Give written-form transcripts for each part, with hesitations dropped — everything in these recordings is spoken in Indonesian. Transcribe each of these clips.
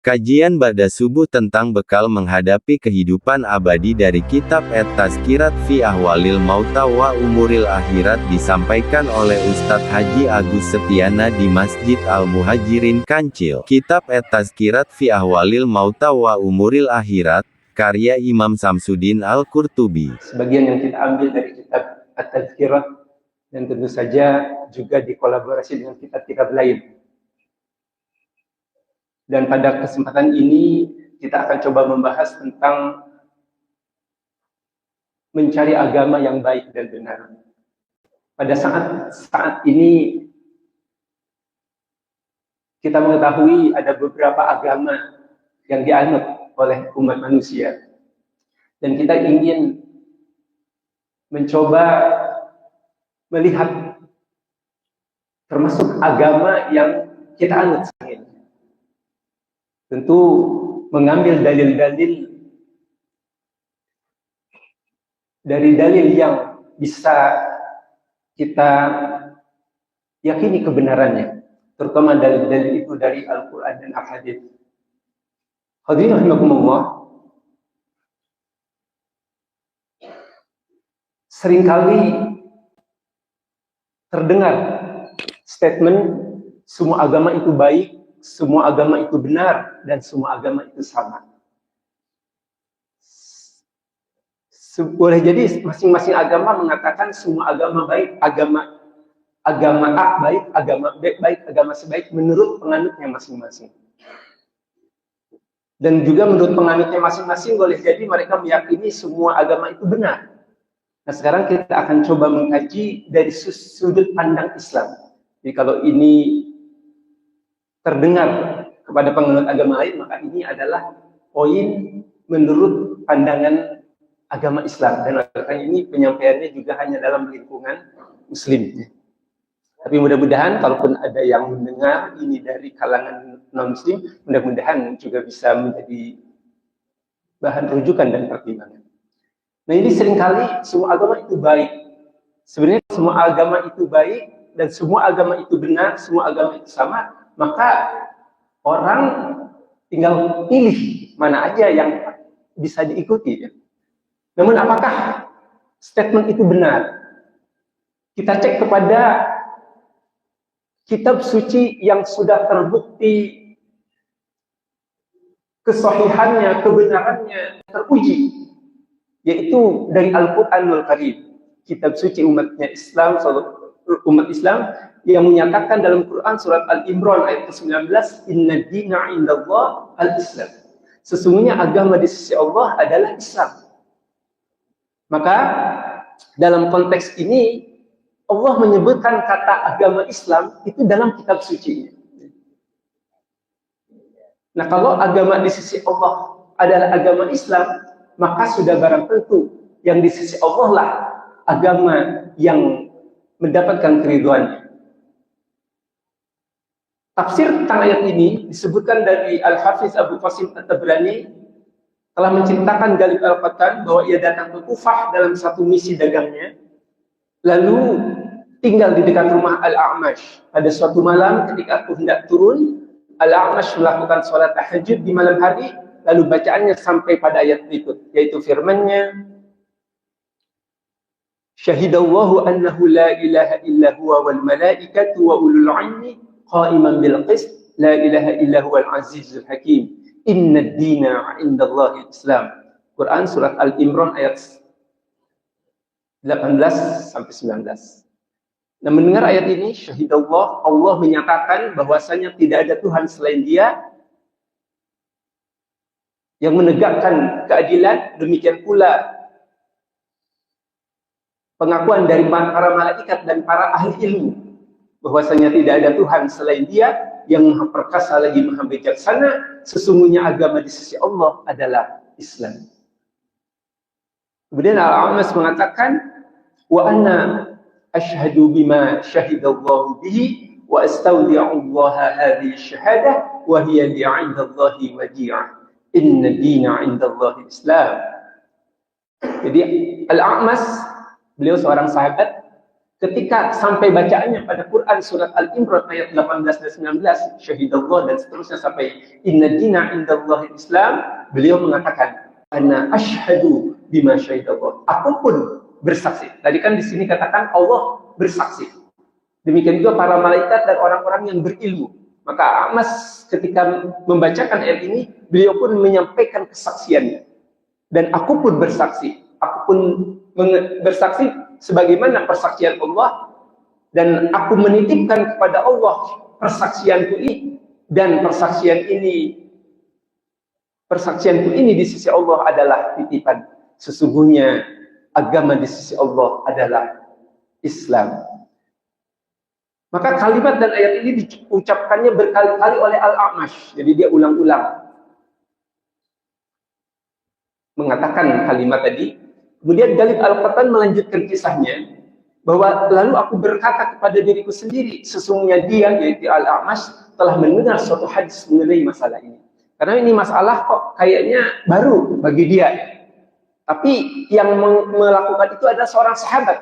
Kajian Ba'da Subuh tentang bekal menghadapi kehidupan abadi dari kitab At-Tazkirat fi Ahwalil Mauta wa Umuril Akhirat disampaikan oleh Ustadz Haji Agus Setiana di Masjid Al-Muhajirin Kancil. Kitab At-Tazkirat fi Ahwalil Mauta wa Umuril Akhirat, karya Imam Samsuddin Al-Qurtubi. Sebagian yang kita ambil dari kitab At-Tazkirat, dan tentu saja juga dikolaborasi dengan kitab-kitab lain. Dan pada kesempatan ini kita akan coba membahas tentang mencari agama yang baik dan benar. Pada saat ini kita mengetahui ada beberapa agama yang dianut oleh umat manusia. Dan kita ingin mencoba melihat termasuk agama yang kita anut saat ini. Tentu mengambil dalil-dalil dari dalil yang bisa kita yakini kebenarannya, terutama dalil-dalil itu dari Al-Quran dan Al-Hadits. Hadirin rahimakumullah, seringkali terdengar statement semua agama itu baik, semua agama itu benar, dan semua agama itu sama. Boleh jadi masing-masing agama mengatakan semua agama baik, agama A baik, agama B baik, agama C baik menurut penganutnya masing-masing. Dan juga menurut penganutnya masing-masing boleh jadi mereka meyakini semua agama itu benar. Nah, sekarang kita akan coba mengkaji dari sudut pandang Islam. Jadi kalau ini terdengar kepada penganut agama lain, maka ini adalah poin menurut pandangan agama Islam. Dan makanya ini penyampaiannya juga hanya dalam lingkungan Muslim. Tapi mudah-mudahan kalaupun ada yang mendengar ini dari kalangan non-Muslim, mudah-mudahan juga bisa menjadi bahan rujukan dan pertimbangan. Nah, ini seringkali semua agama itu baik. Sebenarnya semua agama itu baik dan semua agama itu benar, semua agama itu sama. Maka orang tinggal pilih mana aja yang bisa diikuti. Namun apakah statement itu benar? Kita cek kepada kitab suci yang sudah terbukti kesahihannya, kebenarannya teruji, yaitu dari Al-Quranul Karim, kitab suci umat Islam yang menyatakan dalam Quran surat Al-Imran ayat ke-19, Inna dina indallah al-Islam. Sesungguhnya agama di sisi Allah adalah Islam. Maka dalam konteks ini Allah menyebutkan kata agama Islam itu dalam kitab suci. Nah, kalau agama di sisi Allah adalah agama Islam, maka sudah barang tentu yang di sisi Allah lah agama yang mendapatkan keridhaannya. Tafsir tentang ayat ini disebutkan dari Al-Hafiz Abu Qasim At-Tabrani telah menceritakan Ghalib Al-Qattan bahwa ia datang ke Kufah dalam satu misi dagangnya, lalu tinggal di dekat rumah Al-A'mash. Pada suatu malam ketika aku hendak turun, Al-A'mash melakukan sholat tahajud di malam hari, lalu bacaannya sampai pada ayat berikut, yaitu firman-Nya, Syahidallahu annahu la ilaha illa huwa wal malaikatu wa ulul 'ilmi qa'iman bil qist, la ilaha illa huwal azizul hakim, innad dina 'indallahi Islam. Quran surat Al-Imran ayat 18 sampai 19. Nah, mendengar ayat ini, syahidallah, Allah menyatakan bahwasanya tidak ada Tuhan selain Dia yang menegakkan keadilan. Demikian pula pengakuan dari para malaikat dan para ahli ilmu bahwasanya tidak ada Tuhan selain Dia yang maha perkasa lagi maha bijaksana. Sesungguhnya agama di sisi Allah adalah Islam. Kemudian Al-A'mash mengatakan, wa anna ashhadu bima syahidallahu bihi wa astaudi'ullaha hadhihi syahadah wa hiya li 'indallahi wadi'ah, inna dina 'indallahi Islam. Jadi Al-A'mash, beliau seorang sahabat, ketika sampai bacaannya pada Quran surat Al-Imran ayat 18 dan 19, syahidallah dan seterusnya sampai inna dina indallahi Islam, beliau mengatakan ana asyhadu bima syahidallah. Aku pun bersaksi. Tadi kan di sini katakan Allah bersaksi. Demikian juga para malaikat dan orang-orang yang berilmu. Maka Amas ketika membacakan ayat ini, beliau pun menyampaikan kesaksiannya. Dan aku pun bersaksi. Aku pun bersaksi sebagaimana persaksian Allah. Dan aku menitipkan kepada Allah persaksianku ini. Dan persaksianku ini di sisi Allah adalah titipan. Sesungguhnya agama di sisi Allah adalah Islam. Maka kalimat dan ayat ini diucapkannya berkali-kali oleh Al-A'mash. Jadi dia ulang-ulang mengatakan kalimat tadi. Kemudian Ghalib Al-Qattan melanjutkan kisahnya bahwa lalu aku berkata kepada diriku sendiri, sesungguhnya dia, yaitu Al-A'mash, telah mendengar suatu hadis mengenai masalah ini. Karena ini masalah kok kayaknya baru bagi dia. Tapi yang melakukan itu adalah seorang sahabat.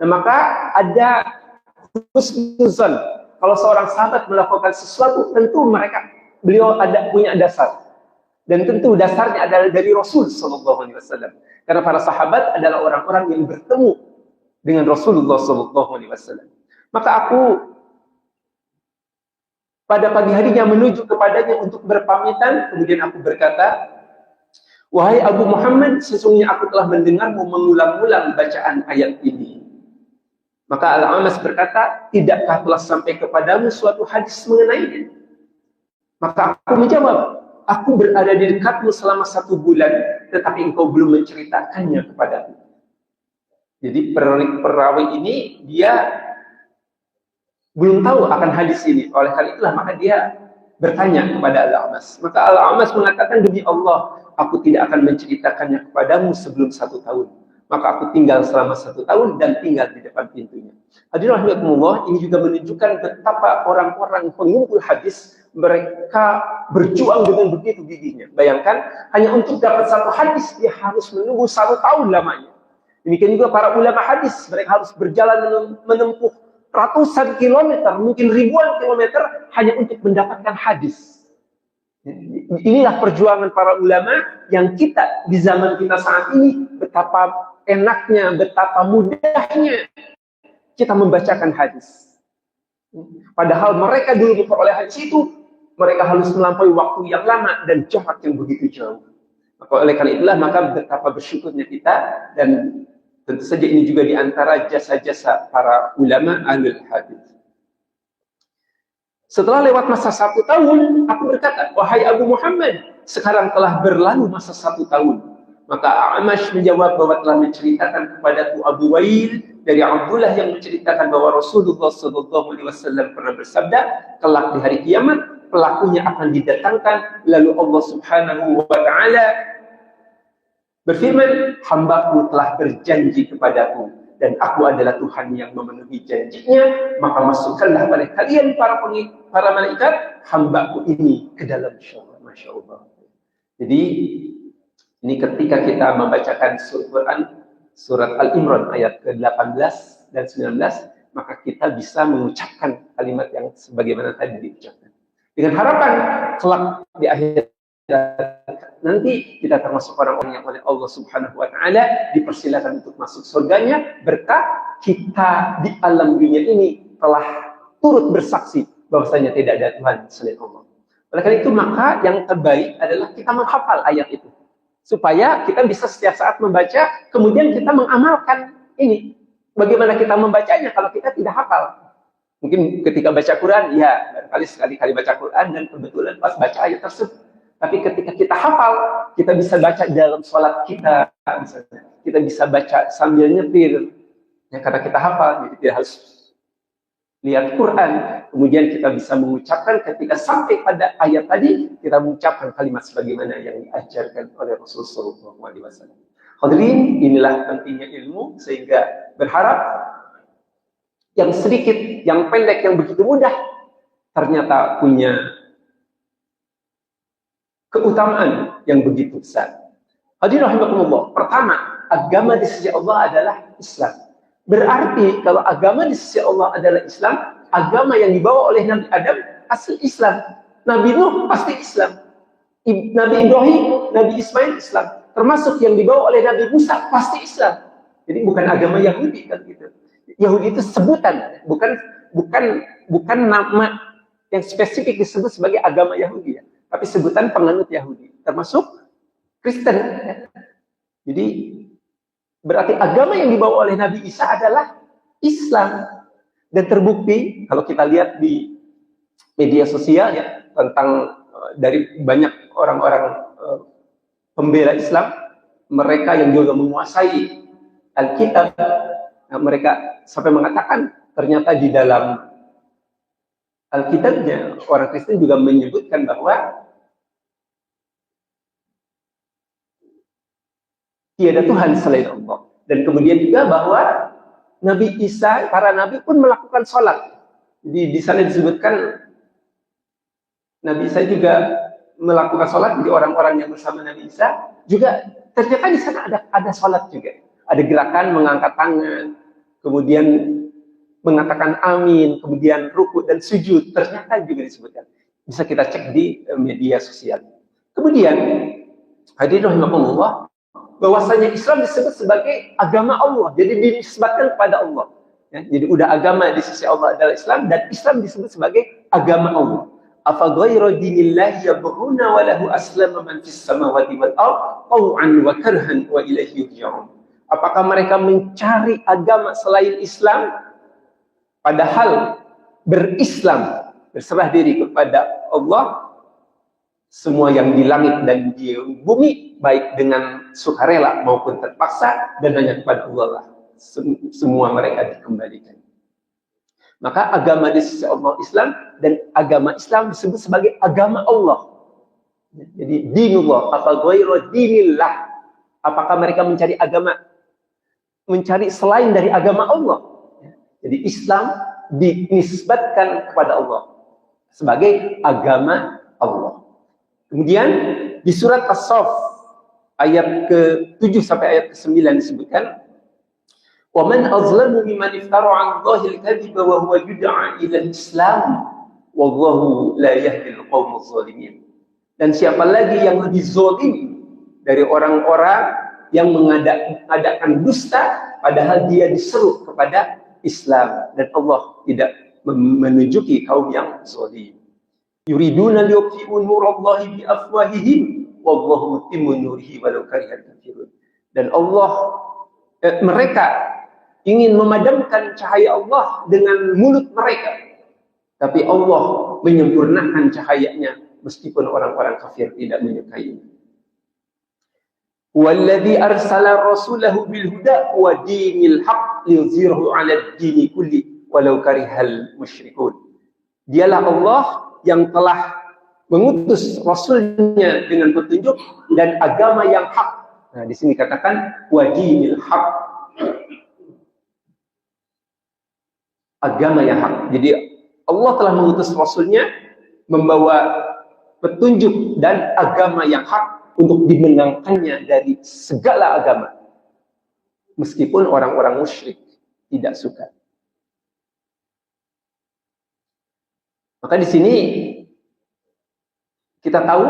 Nah, maka ada husnuzan. Kalau seorang sahabat melakukan sesuatu, tentu beliau punya dasar. Dan tentu dasarnya adalah dari Rasul sallallahu alaihi wasallam. Karena para sahabat adalah orang-orang yang bertemu dengan Rasulullah sallallahu alaihi wasallam. Maka aku pada pagi harinya menuju kepadanya untuk berpamitan, kemudian aku berkata, wahai Abu Muhammad, sesungguhnya aku telah mendengarmu mengulang-ulang bacaan ayat ini. Maka Al-A'mash berkata, tidakkah telah sampai kepadamu suatu hadis mengenainya? Maka aku menjawab, aku berada di dekatmu selama 1 bulan, tetapi engkau belum menceritakannya kepadaku. Jadi perawi ini dia belum tahu akan hadis ini. Oleh karena itulah maka dia bertanya kepada Al-A'mash. Maka Al-A'mash mengatakan, demi Allah, aku tidak akan menceritakannya kepadamu sebelum 1 tahun. Maka aku tinggal selama 1 tahun dan tinggal di depan pintunya. Hadirin rahimakumullah, ini juga menunjukkan betapa orang-orang pengumpul hadis mereka berjuang dengan begitu gigihnya. Bayangkan, hanya untuk dapat 1 hadis dia harus menunggu 1 tahun lamanya. Demikian juga para ulama hadis, mereka harus berjalan menempuh ratusan kilometer, mungkin ribuan kilometer hanya untuk mendapatkan hadis. Inilah perjuangan para ulama yang kita di zaman kita saat ini, betapa enaknya, betapa mudahnya kita membacakan hadis. Padahal mereka dulu memperoleh hadis itu, mereka harus melampaui waktu yang lama dan jarak yang begitu jauh. Maka oleh karena itulah, maka betapa bersyukurnya kita, dan tentu saja ini juga diantara jasa-jasa para ulama ahlul hadis. Setelah lewat masa 1 tahun, aku berkata, wahai Abu Muhammad, sekarang telah berlalu masa 1 tahun. Maka A'mash menjawab bahwa telah menceritakan kepadaku Abu Wail dari Abdullah yang menceritakan bahwa Rasulullah SAW pernah bersabda, kelak di hari kiamat pelakunya akan didatangkan, lalu Allah Subhanahu wa Ta'ala berfirman, hambaku telah berjanji kepadaku dan aku adalah Tuhan yang memenuhi janjinya, maka masukkanlah pada kalian para malaikat hambaku ini ke dalam syurga. Masya Allah. Jadi ini ketika kita membacakan surat Al-Imran ayat ke-18 dan 19, maka kita bisa mengucapkan kalimat yang sebagaimana tadi diucapkan. Dengan harapan kelak di akhir nanti kita termasuk orang-orang yang oleh Allah Subhanahu wa Ta'ala dipersilakan untuk masuk surganya, berkah kita di alam dunia ini telah turut bersaksi bahwasanya tidak ada Tuhan selain Allah. Oleh karena itu, maka yang terbaik adalah kita menghafal ayat itu, supaya kita bisa setiap saat membaca, kemudian kita mengamalkan ini. Bagaimana kita membacanya kalau kita tidak hafal? Mungkin ketika baca Quran, ya barangkali sekali-kali baca Quran dan kebetulan pas baca ayat tersebut. Tapi ketika kita hafal, kita bisa baca dalam sholat kita, misalnya. Kita bisa baca sambil nyetir, ya, karena kita hafal, jadi tidak harus lihat Quran. Kemudian kita bisa mengucapkan ketika sampai pada ayat tadi, kita mengucapkan kalimat sebagaimana yang diajarkan oleh Rasulullah SAW. Hadirin, inilah pentingnya ilmu, sehingga berharap yang sedikit, yang pendek, yang begitu mudah, ternyata punya keutamaan yang begitu besar. Hadirin rahimakumullah. Pertama, agama di sisi Allah adalah Islam. Berarti kalau agama di sisi Allah adalah Islam, agama yang dibawa oleh Nabi Adam asli Islam. Nabi Nuh pasti Islam. Nabi Ibrahim, Nabi Ismail Islam. Termasuk yang dibawa oleh Nabi Musa pasti Islam. Jadi bukan agama Yahudi kan gitu. Yahudi itu sebutan, bukan nama yang spesifik disebut sebagai agama Yahudi ya. Tapi sebutan penganut Yahudi, termasuk Kristen. Ya. Jadi berarti agama yang dibawa oleh Nabi Isa adalah Islam. Dan terbukti kalau kita lihat di media sosial ya, tentang dari banyak orang-orang pembela Islam, mereka yang juga menguasai Alkitab, mereka sampai mengatakan ternyata di dalam Alkitabnya orang Kristen juga menyebutkan bahwa tiada Tuhan selain Allah. Dan kemudian juga bahwa Nabi Isa, para nabi pun melakukan sholat. Jadi di sana disebutkan Nabi Isa juga melakukan sholat. Jadi orang-orang yang bersama Nabi Isa juga ternyata di sana ada sholat juga. Ada gerakan mengangkat tangan, kemudian mengatakan amin, kemudian rukuk dan sujud. Ternyata juga disebutkan. Bisa kita cek di media sosial. Kemudian hadirin rahimakumullah, bahwasanya Islam disebut sebagai agama Allah, jadi dinisbatkan kepada Allah. Ya, jadi udah agama di sisi Allah adalah Islam, dan Islam disebut sebagai agama Allah. Afa ghayra dinillahi yabghuna wa lahu aslama man fis samawati wal ardh taw'an wa karhan wa ilaihi yurja'un. Apakah mereka mencari agama selain Islam, padahal berislam, berserah diri kepada Allah, semua yang di langit dan di bumi, baik dengan sukarela maupun terpaksa, dan hanya kepada Allah lah semua mereka dikembalikan. Maka agama di sisi Allah Islam, dan agama Islam disebut sebagai agama Allah. Jadi dinullah, apa ghairu dinillah. Apakah mereka mencari agama, mencari selain dari agama Allah? Jadi Islam dinisbatkan kepada Allah sebagai agama Allah. Kemudian di surat As-Saff ayat ke-7 sampai ayat ke-9 disebutkan, "Wa man azlamu mimman iftara 'ala Allahi al-kadhiba wa huwa yud'a ila al-Islam, wallahu la yahdi al-qaumaz zalimin." Dan siapa lagi yang lebih zalim dari orang-orang yang mengadakan dusta padahal dia diseru kepada Islam, dan Allah tidak menunjuki kaum yang zalim. Yuriduna liyutfi'u nurallahi bi afwahihim wallahu mutimmu nurihi walau karihal kafirun. Dan mereka ingin memadamkan cahaya Allah dengan mulut mereka, tapi Allah menyempurnakan cahayanya meskipun orang-orang kafir tidak menyukainya. Walladzi arsala rasulahu bil huda wa dinil haqq liyuzhirahu 'alad dini kulli walau karihal musyrikun. Dialah Allah yang telah mengutus Rasulnya dengan petunjuk dan agama yang hak. Nah, di sini katakan wadinil hak, agama yang hak. Jadi Allah telah mengutus Rasulnya membawa petunjuk dan agama yang hak untuk dimenangkannya dari segala agama, meskipun orang-orang musyrik tidak suka. Maka di sini kita tahu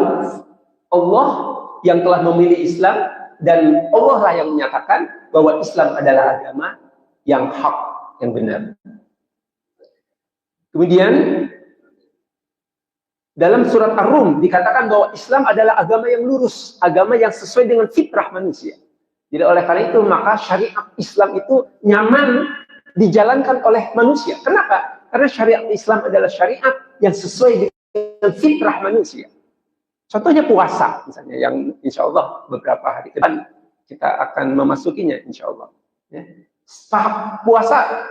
Allah yang telah memilih Islam, dan Allah lah yang menyatakan bahwa Islam adalah agama yang hak, yang benar. Kemudian dalam surat Ar-Rum dikatakan bahwa Islam adalah agama yang lurus, agama yang sesuai dengan fitrah manusia. Jadi oleh karena itu maka syariat Islam itu nyaman dijalankan oleh manusia. Kenapa? Karena syariat Islam adalah syariat yang sesuai dengan fitrah manusia. Contohnya puasa, misalnya, yang insya Allah beberapa hari ke depan kita akan memasukinya, insya Allah. Ya. Puasa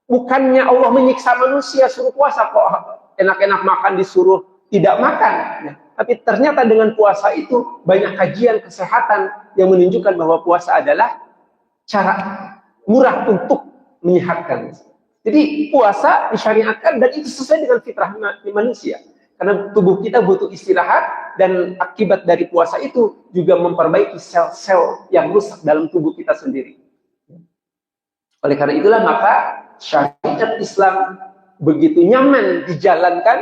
bukannya Allah menyiksa manusia suruh puasa, kok enak-enak makan disuruh tidak makan. Ya. Tapi ternyata dengan puasa itu banyak kajian kesehatan yang menunjukkan bahwa puasa adalah cara murah untuk menyehatkan. Jadi puasa disyariatkan dan itu sesuai dengan fitrah manusia. Karena tubuh kita butuh istirahat, dan akibat dari puasa itu juga memperbaiki sel-sel yang rusak dalam tubuh kita sendiri. Oleh karena itulah maka syariat Islam begitu nyaman dijalankan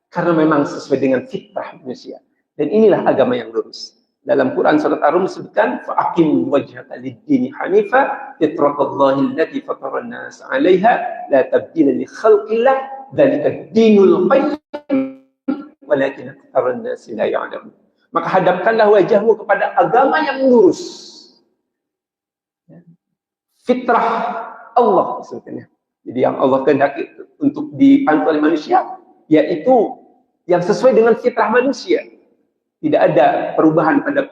karena memang sesuai dengan fitrah manusia. Dan inilah agama yang lurus. Dalam Quran surat Ar-Rum disebutkan fa'aqim wajhaka lid-dini hanifa fitratallahi allati fatara an-nas 'alaiha la tabdila li khalqillah dzalika ad-dinul qayyim walakin aktsarun nas la ya'lamun. Maka hadapkanlah wajahmu kepada agama yang lurus. Fitrah Allah sebetulnya. Jadi yang Allah kehendaki untuk dipandu oleh manusia yaitu yang sesuai dengan fitrah manusia. Tidak ada perubahan pada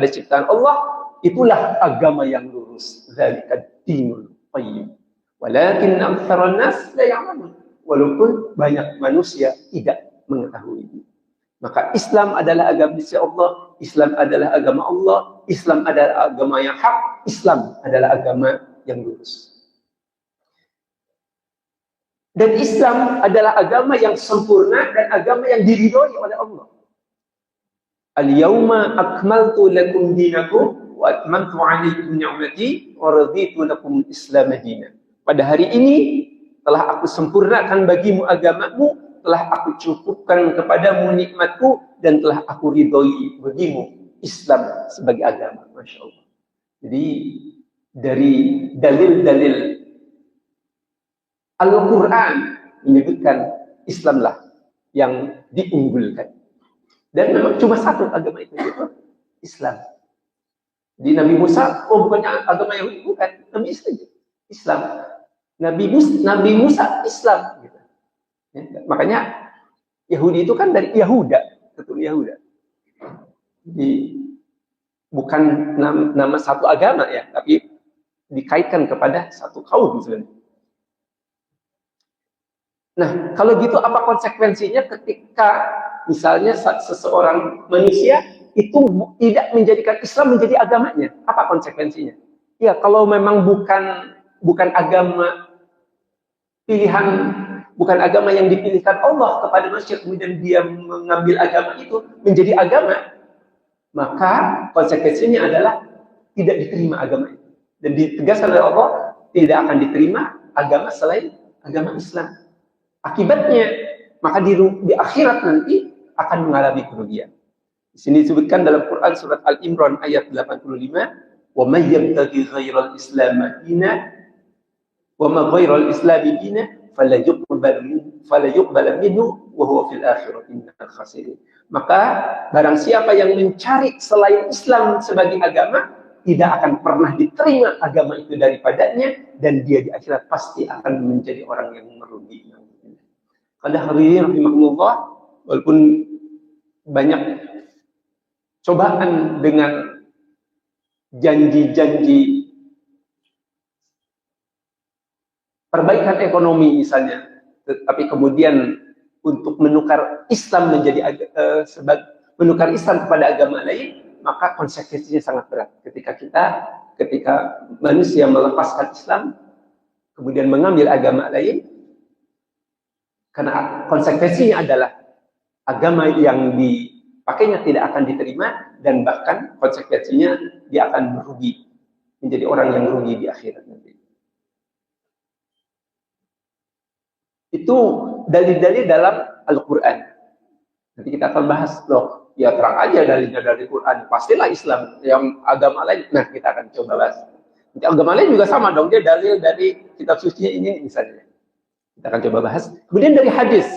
ciptaan Allah, itulah agama yang lurus. Dzalika dinul qayyim. Walakin aktsarun nas la ya'lamun. Walaupun banyak manusia tidak mengetahui ini. Maka Islam adalah agama Allah, Islam adalah agama Allah, Islam adalah agama yang hak, Islam adalah agama yang lurus. Dan Islam adalah agama yang sempurna dan agama yang diridhoi oleh Allah. Al-yawma akmaltu lakum dinakum wa atmamtu 'alaikum ni'mati wa raditu lakum Islam dinan. Pada hari ini telah aku sempurnakan bagimu agamamu, telah aku cukupkan kepadamu nikmatku dan telah aku ridhoi bagimu Islam sebagai agama. Masya Allah. Jadi dari dalil-dalil Al-Quran menyebutkan Islamlah yang diunggulkan. Dan memang cuma satu agama itu, yaitu Islam. Di Nabi Musa, bukannya agama Yahudi, bukan. Nabi Islam. Nabi Musa Islam. Gitu. Ya, makanya Yahudi itu kan dari Yahuda, betul Yahuda. Jadi bukan nama satu agama ya, tapi dikaitkan kepada satu kaum sebenarnya. Nah, kalau gitu apa konsekuensinya ketika misalnya seseorang manusia itu tidak menjadikan Islam menjadi agamanya? Apa konsekuensinya? Ya, kalau memang bukan agama pilihan, bukan agama yang dipilihkan Allah kepada manusia, kemudian dia mengambil agama itu menjadi agama, maka konsekuensinya adalah tidak diterima agama itu. Dan ditegaskan oleh Allah, tidak akan diterima agama selain agama Islam. Akibatnya, maka di akhirat nanti akan mengalami kerugian. Di sini disebutkan dalam Quran surat Al-Imran ayat 85, "Wa may yabtaghi ghairal Islam dinan wa ma ghairal Islam dinan fala yuqbal minhu wa huwa fil akhirati minal khasirin." Maka barang siapa yang mencari selain Islam sebagai agama, tidak akan pernah diterima agama itu daripadanya, dan dia di akhirat pasti akan menjadi orang yang merugi. Kalau hadirin rahimahullah, walaupun banyak cobaan dengan janji-janji perbaikan ekonomi misalnya, tapi kemudian untuk menukar Islam menjadi menukar Islam kepada agama lain, maka konsekuensinya sangat berat. Ketika manusia melepaskan Islam, kemudian mengambil agama lain, karena konsekuensinya adalah agama yang dipakainya tidak akan diterima, dan bahkan konsekuensinya dia akan merugi, menjadi orang yang merugi di akhirat nanti. Itu dalil-dalil dalam Al-Quran. Nanti kita akan bahas, loh, ya terang aja dalilnya dari Quran, pastilah Islam, yang agama lain. Nah, kita akan coba bahas. Nanti agama lain juga sama dong, dia dalil dari kitab suci ini misalnya. Kita akan coba bahas. Kemudian dari hadis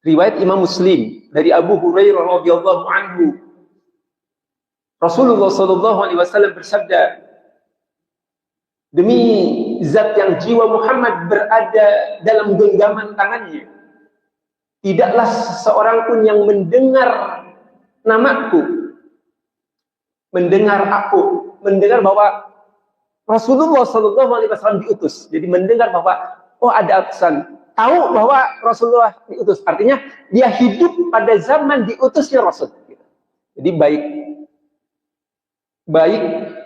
riwayat Imam Muslim dari Abu Hurairah radhiyallahu anhu, Rasulullah sallallahu alaihi wasallam bersabda, demi zat yang jiwa Muhammad berada dalam genggaman tangannya, tidaklah seorang pun yang mendengar namaku, mendengar bahwa Rasulullah sallallahu alaihi wasallam diutus. Jadi mendengar bahwa ada utusan, tahu bahwa Rasulullah diutus, artinya dia hidup pada zaman diutusnya Rasul. Jadi baik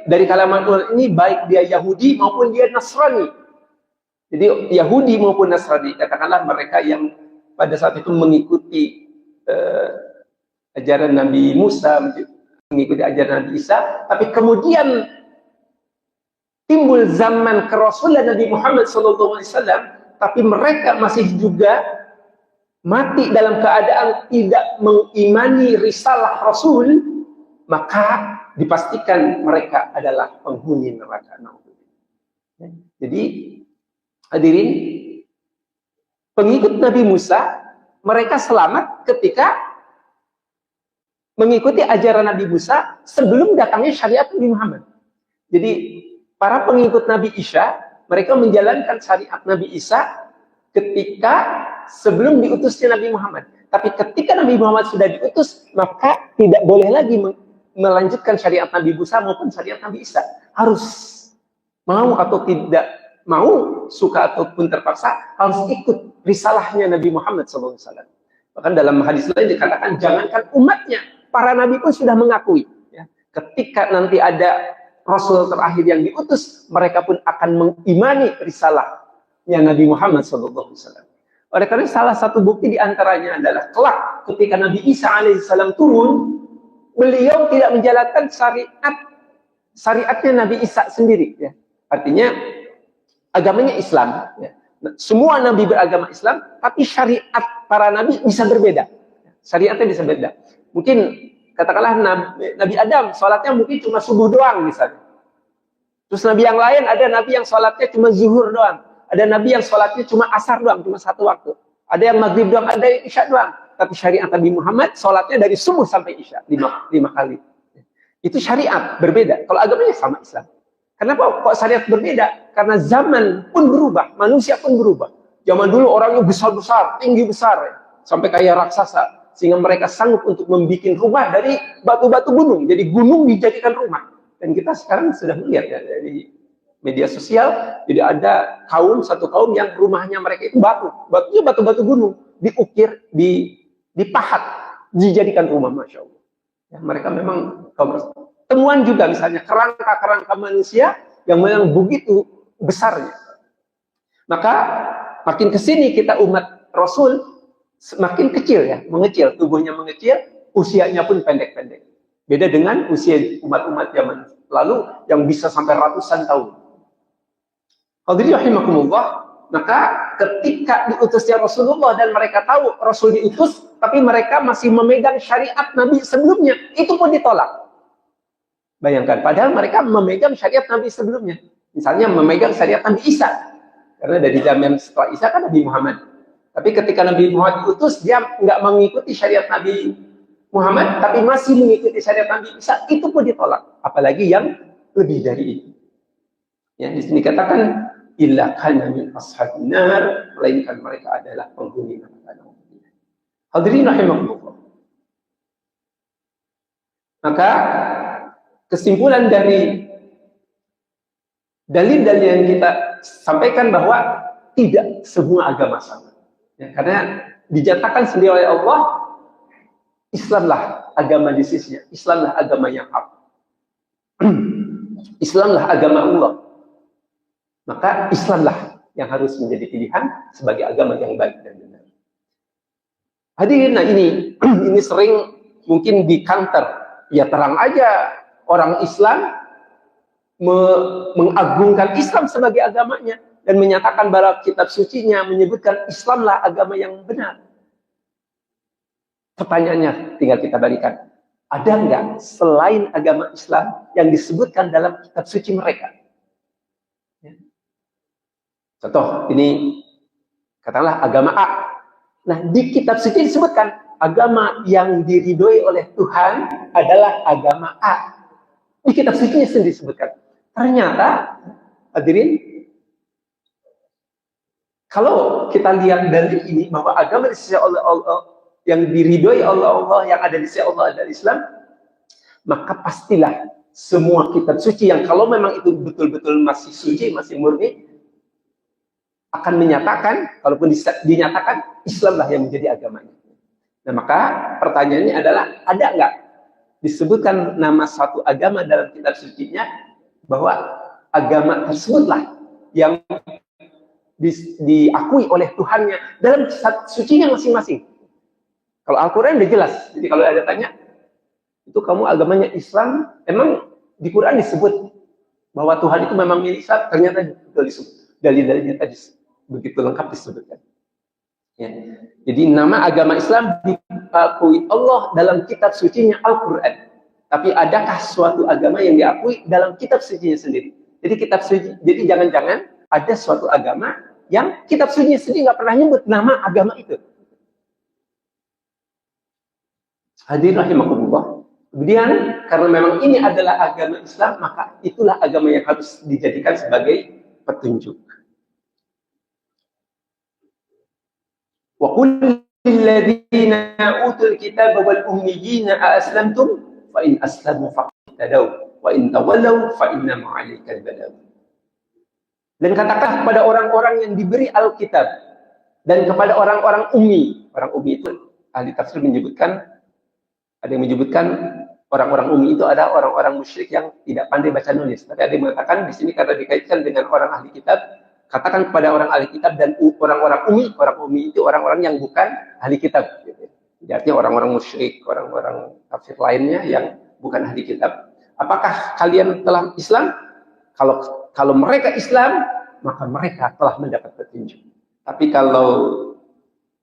dari kalangan ulama ini, baik dia Yahudi maupun dia Nasrani. Jadi Yahudi maupun Nasrani, katakanlah mereka yang pada saat itu mengikuti ajaran Nabi Musa, mengikuti ajaran Nabi Isa, tapi kemudian timbul zaman kerasulan Nabi Muhammad SAW, tapi mereka masih juga mati dalam keadaan tidak mengimani risalah Rasul, maka dipastikan mereka adalah penghuni neraka. Jadi hadirin, pengikut Nabi Musa, mereka selamat ketika mengikuti ajaran Nabi Musa sebelum datangnya syariat Nabi Muhammad. Jadi para pengikut Nabi Isa, mereka menjalankan syariat Nabi Isa ketika sebelum diutusnya Nabi Muhammad. Tapi ketika Nabi Muhammad sudah diutus, maka tidak boleh lagi melanjutkan syariat Nabi Musa maupun syariat Nabi Isa. Harus mau atau tidak mau, suka ataupun terpaksa, harus ikut risalahnya Nabi Muhammad SAW. Bahkan dalam hadis lain dikatakan, jangankan umatnya, para nabi pun sudah mengakui. Ya, ketika nanti ada Rasul terakhir yang diutus, mereka pun akan mengimani risalahnya Nabi Muhammad SAW. Oleh karena salah satu bukti diantaranya adalah kelak ketika Nabi Isa alaihissalam turun, beliau tidak menjalankan syariatnya Nabi Isa sendiri. Ya. Artinya agamanya Islam. Ya. Semua nabi beragama Islam, tapi syariat para nabi bisa berbeda. Syariatnya bisa beda. Mungkin katakanlah Nabi Adam sholatnya mungkin cuma subuh doang misalnya. Terus nabi yang lain ada nabi yang sholatnya cuma zuhur doang. Ada nabi yang sholatnya cuma asar doang, cuma satu waktu. Ada yang maghrib doang, ada yang isya doang. Tapi syariat Nabi Muhammad sholatnya dari subuh sampai isya, lima kali. Itu syariat berbeda. Kalau agamanya sama Islam. Kenapa kok syariat berbeda? Karena zaman pun berubah, manusia pun berubah. Zaman dulu orangnya besar-besar, tinggi besar, sampai kayak raksasa. Sehingga mereka sanggup untuk membuat rumah dari batu-batu gunung. Jadi gunung dijadikan rumah. Dan kita sekarang sudah melihat ya, dari media sosial, jadi ada satu kaum yang rumahnya mereka itu batu. Batunya batu-batu gunung. Diukir, dipahat, dijadikan rumah, Masya Allah. Ya, mereka memang kaum temuan juga misalnya kerangka-kerangka manusia yang memang begitu besarnya. Maka makin kesini kita umat Rasul semakin kecil ya, mengecil, tubuhnya mengecil, usianya pun pendek-pendek. Beda dengan usia umat-umat zaman lalu yang bisa sampai ratusan tahun. Hadirin rahimakumullah, maka ketika diutusnya Rasulullah dan mereka tahu Rasul diutus, tapi mereka masih memegang syariat Nabi sebelumnya, itu pun ditolak. Bayangkan, padahal mereka memegang syariat Nabi sebelumnya. Misalnya memegang syariat Nabi Isa. Karena dari zaman setelah Isa kan Nabi Muhammad. Tapi ketika Nabi Muhammad diutus, dia nggak mengikuti syariat Nabi Muhammad, tapi masih mengikuti syariat Nabi Isa, itu pun ditolak. Apalagi yang lebih dari itu. Ya, di sini katakan, illa kana min ashabin nar, melainkan mereka adalah penghuni neraka. Hadirin rahimakumullah. Maka kesimpulan dari dalil-dalil yang kita sampaikan bahwa tidak semua agama sama. Ya, karena dinyatakan sendiri oleh Allah, Islamlah agama di sisinya, Islamlah agama yang hak. Islamlah agama Allah. Maka Islamlah yang harus menjadi pilihan sebagai agama yang baik dan benar. Hadirin, nah ini sering mungkin di counter. Ya terang aja orang Islam mengagungkan Islam sebagai agamanya dan menyatakan bahwa kitab sucinya menyebutkan Islamlah agama yang benar. Pertanyaannya tinggal kita balikan. Ada enggak selain agama Islam yang disebutkan dalam kitab suci mereka? Ya. Contoh, ini katakanlah agama A. Nah, di kitab suci disebutkan agama yang diridhoi oleh Tuhan adalah agama A. Di kitab suci sendiri disebutkan. Ternyata, hadirin, kalau kita lihat dari ini bahwa agama di sisi Allah yang diridhoi Allah, yang ada di sisi Allah adalah Islam, maka pastilah semua kitab suci yang kalau memang itu betul-betul masih suci, masih murni, akan menyatakan, kalaupun dinyatakan, Islamlah yang menjadi agamanya. Nah, maka pertanyaannya adalah, ada nggak disebutkan nama satu agama dalam kitab sucinya, bahwa agama tersebutlah yang diakui oleh Tuhannya dalam kitab sucinya masing-masing. Kalau Al-Quran udah jelas. Jadi kalau ada tanya, itu kamu agamanya Islam, emang di Quran disebut bahwa Tuhan itu memang milik Islam, ternyata dalil-dalilnya tadi begitu lengkap disebutkan. Ya. Jadi nama agama Islam diakui Allah dalam kitab sucinya Al-Quran. Tapi adakah suatu agama yang diakui dalam kitab sucinya sendiri? Jadi jangan-jangan ada suatu agama yang kitab sucinya sendiri nggak pernah nyebut nama agama itu. Hadirin rahimakumullah. Kemudian karena memang ini adalah agama Islam, maka itulah agama yang harus dijadikan sebagai petunjuk. Wa qul lil ladzina utul kitaba wal ummiyina a aslamtum fa in aslamu faqtadaw wa in tawallaw fa inna ma'alikal balagh. Dan katakanlah kepada orang-orang yang diberi Alkitab dan kepada orang-orang ummi. Orang ummi itu ahli tafsir menyebutkan, ada yang menyebutkan orang-orang ummi itu ada orang-orang musyrik yang tidak pandai baca nulis. Tapi ada yang mengatakan di sini karena dikaitkan dengan orang ahli kitab, katakan kepada orang ahli kitab dan orang-orang ummi itu orang-orang yang bukan ahli kitab. Jadi artinya orang-orang musyrik, orang-orang kafir lainnya yang bukan ahli kitab. Apakah kalian telah Islam? Kalau mereka Islam, maka mereka telah mendapat petunjuk. Tapi kalau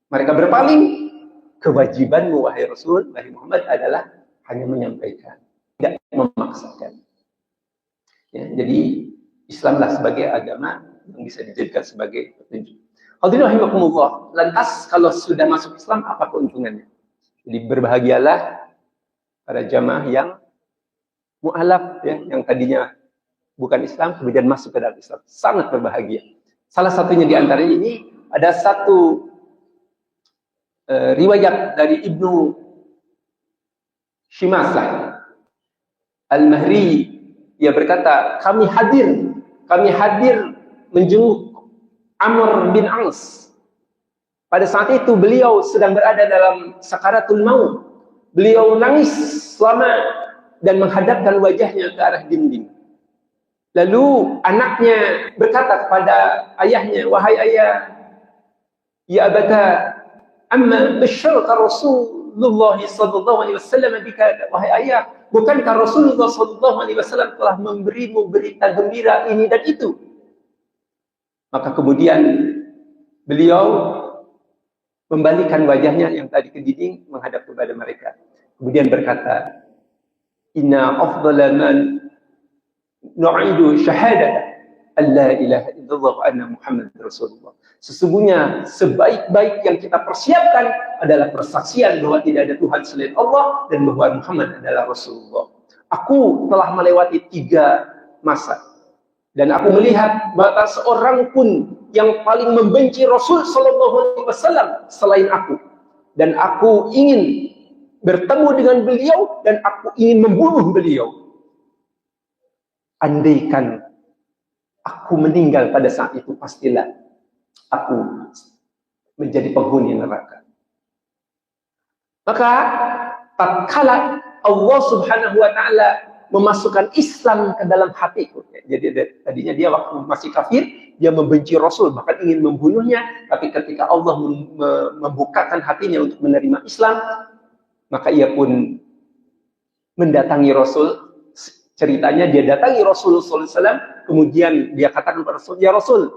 mereka berpaling, kewajibanmu wahai Rasul, wahai Muhammad adalah hanya menyampaikan, tidak memaksakan. Ya, jadi Islamlah sebagai agama yang bisa dijadikan sebagai petunjuk. Hadirin rahimakumullah, lantas kalau sudah masuk Islam, apa keuntungannya? Jadi berbahagialah para jamaah yang mu'alaf, ya, yang tadinya bukan Islam, kemudian masuk ke dalam Islam. Sangat berbahagia. Salah satunya di antara ini, ada satu riwayat dari Ibnu Shimasah Al-Mahri. Ia berkata, kami hadir menjenguk Amr bin Ans. Pada saat itu beliau sedang berada dalam sakaratul maut. Beliau nangis lama dan menghadapkan wajahnya ke arah dinding. Lalu anaknya berkata kepada ayahnya, wahai ayah, ya abata, amma basyaraka Rasulullah sallallahu alaihi wasallam bika, wahai ayah, bukankah Rasulullah sallallahu alaihi wasallam telah memberimu berita gembira ini dan itu? Maka kemudian beliau membalikan wajahnya yang tadi ke dinding menghadap kepada mereka. Kemudian berkata, inna afdala man nu'idu syahadata alla ilaha illallah wa anna Muhammad Rasulullah. Sesungguhnya sebaik-baik yang kita persiapkan adalah persaksian bahwa tidak ada Tuhan selain Allah dan bahwa Muhammad adalah Rasulullah. Aku telah melewati 3 masa dan aku melihat bahwa seorang pun yang paling membenci Rasul sallallahu alaihi wasallam selain aku, dan aku ingin bertemu dengan beliau dan aku ingin membunuh beliau. Andaikan aku meninggal pada saat itu, pastilah aku menjadi penghuni neraka. Maka tatkala Allah Subhanahu wa taala memasukkan Islam ke dalam hatiku. Jadi tadinya dia waktu masih kafir, dia membenci Rasul, bahkan ingin membunuhnya, tapi ketika Allah membukakan hatinya untuk menerima Islam, maka ia pun mendatangi Rasul. Ceritanya dia datangi Rasulullah SAW, kemudian dia katakan kepada Rasul, ya Rasul,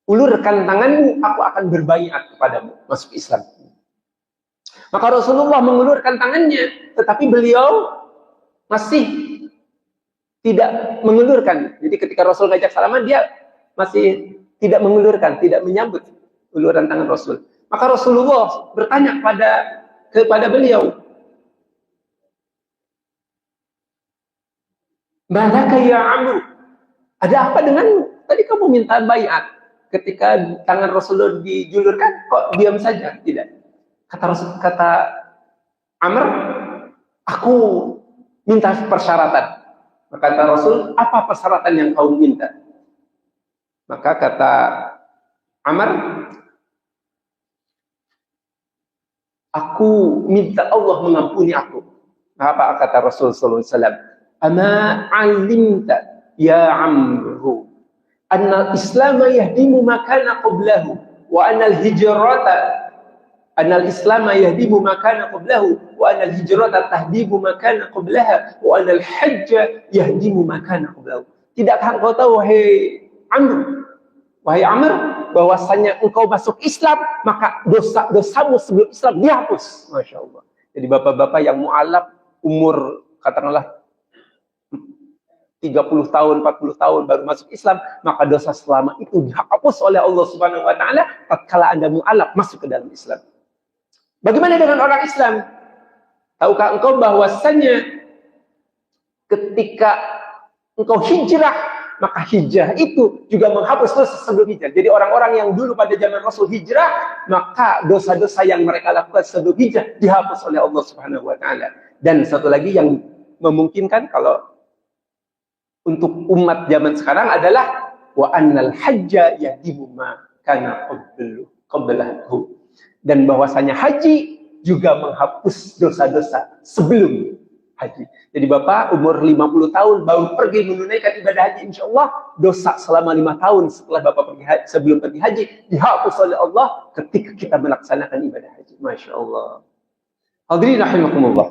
ulurkan tanganmu, aku akan berbaiat kepadamu, masuk Islam. Maka Rasulullah mengulurkan tangannya, tetapi beliau masih tidak mengulurkan. Jadi ketika Rasul ngajak salaman, dia masih tidak mengulurkan, tidak menyambut uluran tangan Rasul. Maka Rasulullah bertanya kepada beliau, Malaka ya Amr, ada apa denganmu? Tadi kamu minta baiat. Ketika tangan Rasulullah dijulurkan, kok diam saja? Tidak. Kata Amr, aku minta persyaratan. Maka kata Rasul, apa persyaratan yang kau minta? Maka kata Amr, aku minta Allah mengampuni aku. Apa kata Rasul sallallahu alaihi wasallam? Ama alimta ya Amru anna al-islam yahdimu ma kana qablahu wa anna al-hijrata Anal Islam yahdimu ma kana qablahu wa anal hijrata tahdimu ma kana qablaha wa anal hajja yahdimu ma kana qablahu. Tidakkah engkau tahu wahai Amr, bahwasanya engkau masuk Islam maka dosa-dosamu sebelum Islam dihapus. Masya Allah. Jadi bapak-bapak yang mu'alaf umur katakanlah 30 tahun, 40 tahun baru masuk Islam, maka dosa selama itu dihapus oleh Allah Subhanahu wa taala tatkala Anda mu'alaf masuk ke dalam Islam. Bagaimana dengan orang Islam? Tahukah engkau bahwasanya ketika engkau hijrah, maka hijrah itu juga menghapus dosa sebelum hijrah. Jadi orang-orang yang dulu pada zaman Rasul hijrah, maka dosa-dosa yang mereka lakukan sebelum hijrah dihapus oleh Allah Subhanahu wa taala. Dan satu lagi yang memungkinkan kalau untuk umat zaman sekarang adalah wa annal hajja yahdimu ma kana qablahu. Dan bahwasanya haji juga menghapus dosa-dosa sebelum haji. Jadi Bapak umur 50 tahun baru pergi menunaikan ibadah haji, insya Allah dosa selama 5 tahun setelah Bapak pergi haji, sebelum pergi haji dihapus oleh Allah ketika kita melaksanakan ibadah haji. Masya Allah. Hadirin rahimakumullah.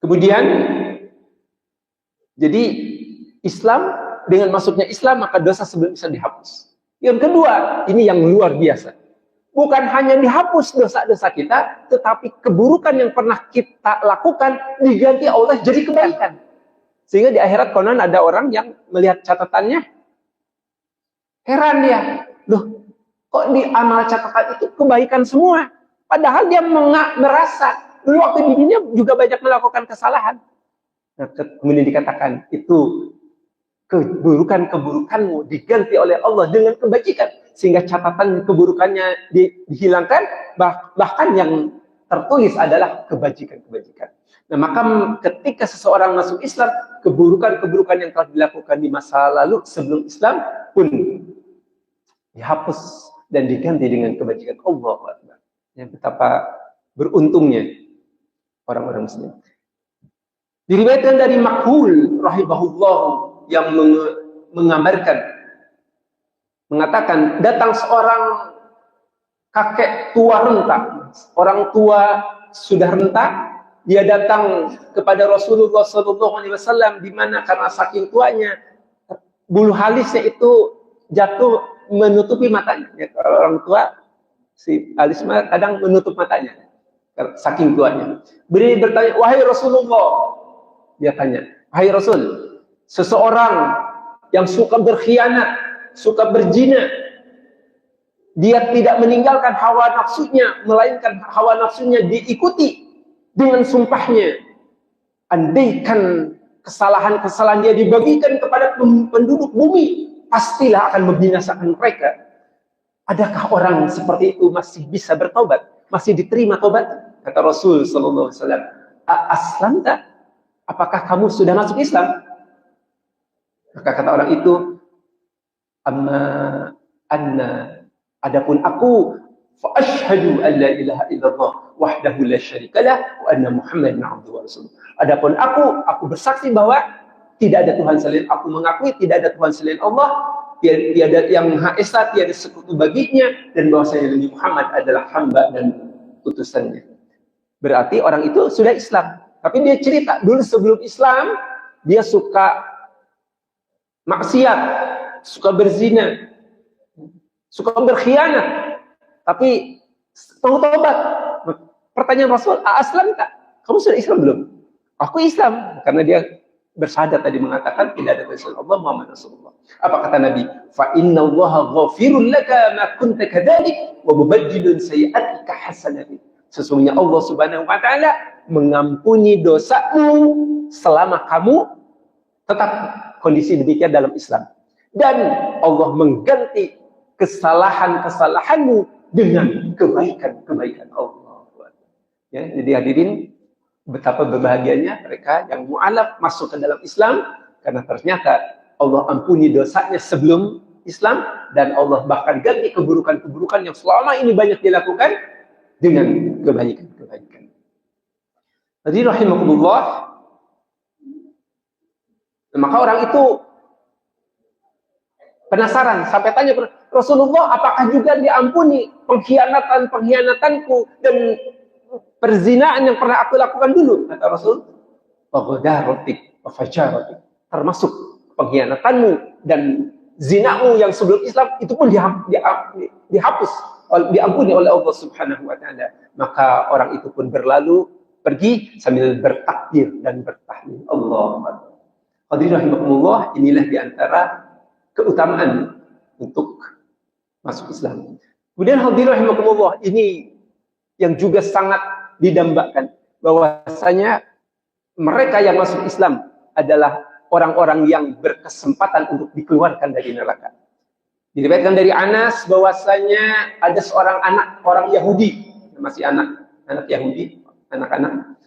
Kemudian jadi Islam, dengan masuknya Islam maka dosa sebelum Islam dihapus. Yang kedua, ini yang luar biasa. Bukan hanya dihapus dosa-dosa kita, tetapi keburukan yang pernah kita lakukan diganti Allah jadi kebaikan. Sehingga di akhirat konon ada orang yang melihat catatannya, heran dia, loh kok di amal catatan itu kebaikan semua? Padahal dia merasa dulu waktu di dunia juga banyak melakukan kesalahan. Nah, kemudian dikatakan itu keburukan-keburukanmu diganti oleh Allah dengan kebajikan, sehingga catatan keburukannya dihilangkan, bahkan yang tertulis adalah kebajikan-kebajikan. Nah, maka ketika seseorang masuk Islam, keburukan-keburukan yang telah dilakukan di masa lalu sebelum Islam pun dihapus dan diganti dengan kebajikan. Allah. Yang betapa beruntungnya orang-orang Muslim. Diriwayatkan dari Makhul rahimahullah yang mengatakan datang seorang kakek tua renta, orang tua sudah renta, dia datang kepada Rasulullah SAW di mana karena saking tuanya bulu halisnya itu jatuh menutupi matanya. Ya, kalau orang tua si alisnya kadang menutup matanya saking tuanya. Beliau bertanya, wahai Rasulullah, dia tanya, wahai Rasul, seseorang yang suka berkhianat, suka berzina, dia tidak meninggalkan hawa nafsunya, melainkan hawa nafsunya diikuti dengan sumpahnya. Andaikan kesalahan-kesalahan dia dibagikan kepada penduduk bumi, pastilah akan membinasakan mereka. Adakah orang seperti itu masih bisa bertobat? Masih diterima tobat? Kata Rasul sallallahu alaihi wasallam, "Aslamta? Apakah kamu sudah masuk Islam?" Maka kata orang itu, "Amma anna, adapun aku, fa asyhadu an la ilaha illallah wahdahu la syarikalah wa anna Muhammadan abduhu wa rasuluh." Adapun aku bersaksi bahwa tidak ada Tuhan selain, aku mengakui tidak ada Tuhan selain Allah, tiada yang Maha Esa, tiada sekutu baginya, dan bahwasanya Nabi Muhammad adalah hamba dan utusannya. Berarti orang itu sudah Islam. Tapi dia cerita, dulu sebelum Islam, dia suka maksiat, suka berzina, suka berkhianat. Tapi mau tobat. Pertanyaan Rasul, "Aslam tak? Kamu sudah Islam belum?" Aku Islam, karena dia bersyahadat tadi mengatakan tidak ada Tuhan Allah Muhammad Rasulullah. Apa kata Nabi? Fa inna Allaha ghafirul laka ma kunta kadzalik wa mubaddilun sayyi'atika hasanati. Sesungguhnya Allah Subhanahu wa taala mengampuni dosamu selama kamu tetap kondisi demikian dalam Islam. Dan Allah mengganti kesalahan-kesalahanmu dengan kebaikan-kebaikan Allah. Ya, jadi hadirin, betapa berbahagianya mereka yang mu'alaf masuk ke dalam Islam, karena ternyata Allah ampuni dosanya sebelum Islam, dan Allah bahkan ganti keburukan-keburukan yang selama ini banyak dilakukan dengan kebaikan-kebaikan. Jadi rahimakumullah, maka orang itu penasaran sampai tanya, Rasulullah, apakah juga diampuni pengkhianatanku dan perzinaan yang pernah aku lakukan dulu? Kata Rasul, waghadaratik wa fajaratik, termasuk pengkhianatanmu dan zinamu yang sebelum Islam itu pun dihapus, diampuni oleh Allah Subhanahu wa taala. Maka orang itu pun berlalu pergi sambil bertakbir dan bertahlil. Allahu Akbar. Hadirin rahimakumullah, inilah diantara keutamaan untuk masuk Islam. Kemudian hadirin rahimakumullah, ini yang juga sangat didambakan, bahwasanya mereka yang masuk Islam adalah orang-orang yang berkesempatan untuk dikeluarkan dari neraka. Diriwayatkan dari Anas bahwasanya ada seorang anak orang Yahudi, masih anak Yahudi, anak-anak.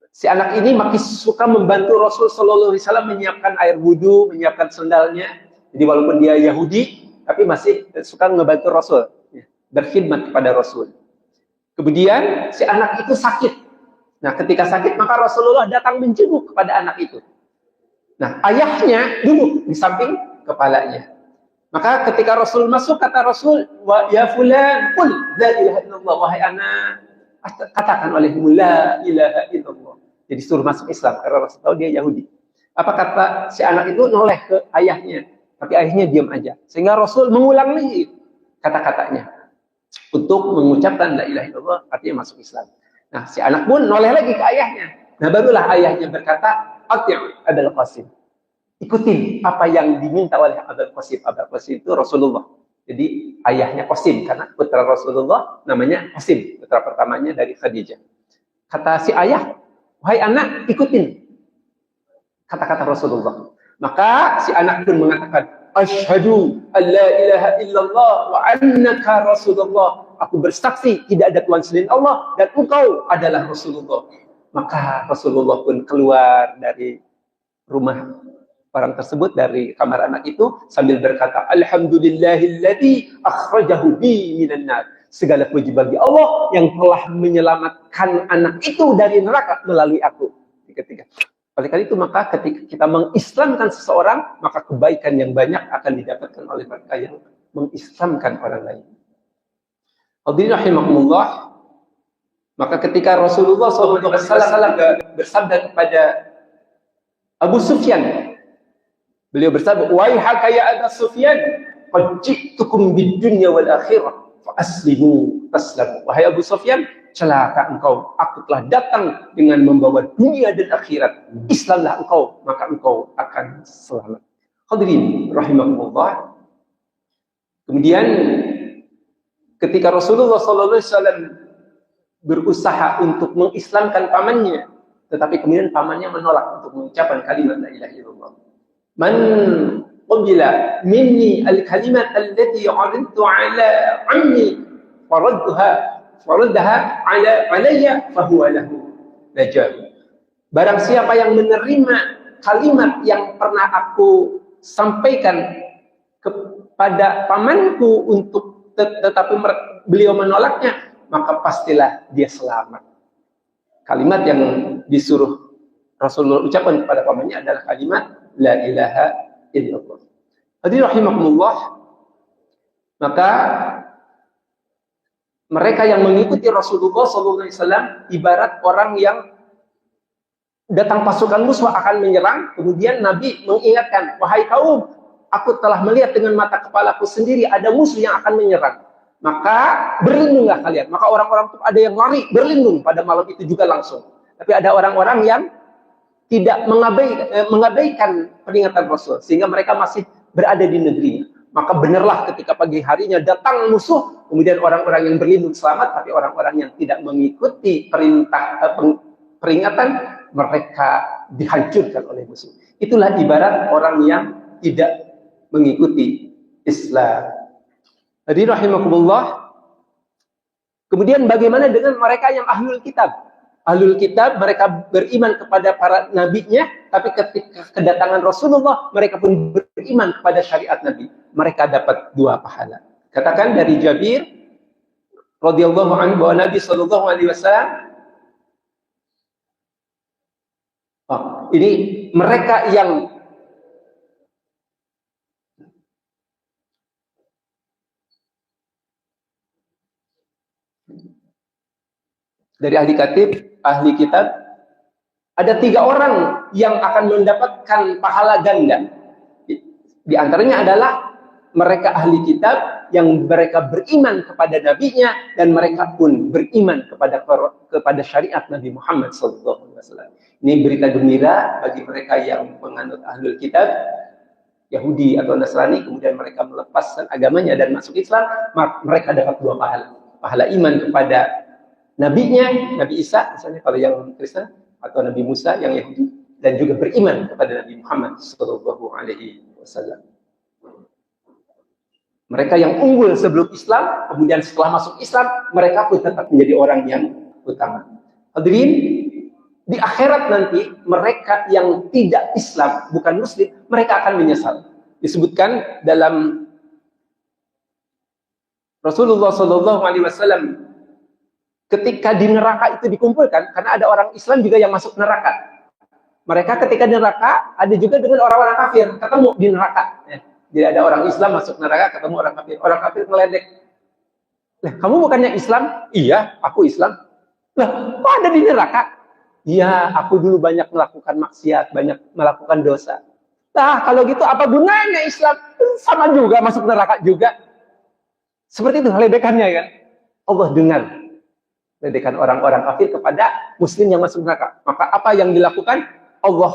Si anak ini makin suka membantu Rasul Sallallahu Alaihi Wasallam menyiapkan air wudhu, menyiapkan sendalnya. Jadi walaupun dia Yahudi, tapi masih suka membantu Rasul, berkhidmat kepada Rasul. Kemudian si anak itu sakit. Nah, ketika sakit maka Rasulullah datang menjenguk kepada anak itu. Nah, ayahnya duduk di samping kepalanya. Maka ketika Rasul masuk, kata Rasul, wa ya fulan, qul la ilaha illallah, wahai anak, katakan olehmu la ilaha illallah. Jadi suruh masuk Islam karena Rasul tahu dia Yahudi. Apa kata si anak itu? Noleh ke ayahnya, tapi ayahnya diam aja. Sehingga Rasul mengulang lagi kata-katanya untuk mengucapkan la ilaha illallah, artinya masuk Islam. Nah, si anak pun noleh lagi ke ayahnya. Nah, barulah ayahnya berkata, "Ati' Abul Qasim." Ikutin apa yang diminta oleh Abul Qasim. Abul Qasim itu Rasulullah. Jadi ayahnya Qasim, karena putra Rasulullah namanya Qasim, putra pertamanya dari Khadijah. Kata si ayah, wahai anak, ikutin kata-kata Rasulullah. Maka si anak pun mengatakan, asyhadu an la ilaha illallah wa annaka Rasulullah. Aku bersaksi tidak ada Tuhan selain Allah dan engkau adalah Rasulullah. Maka Rasulullah pun keluar dari rumah orang tersebut, dari kamar anak itu, sambil berkata, alhamdulillahilladzi akhrajahu bi minan nar. Segala puji bagi Allah yang telah menyelamatkan anak itu dari neraka melalui aku. Ketiga. Oleh karena itu, maka ketika kita mengislamkan seseorang, maka kebaikan yang banyak akan didapatkan oleh mereka yang mengislamkan orang lain. Hadirin rahimakumullah, maka ketika Rasulullah SAW bersabda kepada Abu Sufyan, beliau bersabda, "Waihaka ya Abu Sufyan, qad ji'tukum bid-dunya wal akhirah fa aslimu taslamu." Wahai Abu Sufyan, celaka engkau, aku telah datang dengan membawa dunia dan akhirat. Islamlah engkau, maka engkau akan selamat. Hadirin rahimakumullah. Kemudian ketika Rasulullah SAW berusaha untuk mengislamkan pamannya, tetapi kemudian pamannya menolak untuk mengucapkan kalimat la ilaha illallah. Man qabila minni al-kalimat allati 'aradtu 'ala 'ammi faraddaha 'alayya fa huwa lahu najah. Barang siapa yang menerima kalimat yang pernah aku sampaikan kepada pamanku untuk tetapi beliau menolaknya, maka pastilah dia selamat. Kalimat yang disuruh Rasulullah ucapkan kepada pamannya adalah kalimat la ilaha illallah. Hadirin rahimakumullah, maka mereka yang mengikuti Rasulullah SAW ibarat orang yang datang pasukan musuh akan menyerang, kemudian Nabi mengingatkan, wahai kaum, aku telah melihat dengan mata kepalaku sendiri ada musuh yang akan menyerang. Maka berlindunglah kalian. Maka orang-orang itu ada yang lari berlindung pada malam itu juga langsung. Tapi ada orang-orang yang tidak mengabaikan peringatan Rasul, sehingga mereka masih berada di negerinya. Maka benarlah ketika pagi harinya datang musuh, kemudian orang-orang yang berlindung selamat, tapi orang-orang yang tidak mengikuti peringatan, mereka dihancurkan oleh musuh. Itulah ibarat orang yang tidak mengikuti Islam. Hadirin rahimakumullah. Kemudian bagaimana dengan mereka yang ahlul kitab? Ahlul kitab mereka beriman kepada para nabinya, tapi ketika kedatangan Rasulullah mereka pun beriman kepada syariat Nabi. Mereka dapat dua pahala. Katakan dari Jabir radhiyallahu anhu bahwa Nabi sallallahu alaihi wasallam, ini mereka yang Dari ahli kitab, ada 3 orang yang akan mendapatkan pahala ganda. Di antaranya adalah mereka ahli kitab yang mereka beriman kepada nabinya dan mereka pun beriman kepada syariat Nabi Muhammad SAW. Ini berita gembira bagi mereka yang penganut ahlul kitab, Yahudi atau Nasrani, kemudian mereka melepaskan agamanya dan masuk Islam, mereka dapat 2 pahala. Pahala iman kepada nabinya, Nabi Isa misalnya kalau yang Kristen, atau Nabi Musa yang Yahudi, dan juga beriman kepada Nabi Muhammad SAW. Mereka yang unggul sebelum Islam, kemudian setelah masuk Islam, mereka pun tetap menjadi orang yang utama. Hadirin, di akhirat nanti, mereka yang tidak Islam, bukan Muslim, mereka akan menyesal. Disebutkan dalam Rasulullah SAW, ketika di neraka itu dikumpulkan, karena ada orang Islam juga yang masuk neraka. Mereka ketika di neraka, ada juga dengan orang-orang kafir, ketemu di neraka. Jadi ada orang Islam masuk neraka, ketemu orang kafir. Orang kafir meledek. Kamu bukannya Islam? Iya, aku Islam. Lah, kok ada di neraka? Iya, aku dulu banyak melakukan maksiat, banyak melakukan dosa. Nah, kalau gitu apa gunanya Islam? Sama juga, masuk neraka juga. Seperti itu ledekannya kan. Allah dengar ledekan orang-orang kafir kepada muslim yang masuk neraka. Maka apa yang dilakukan? Allah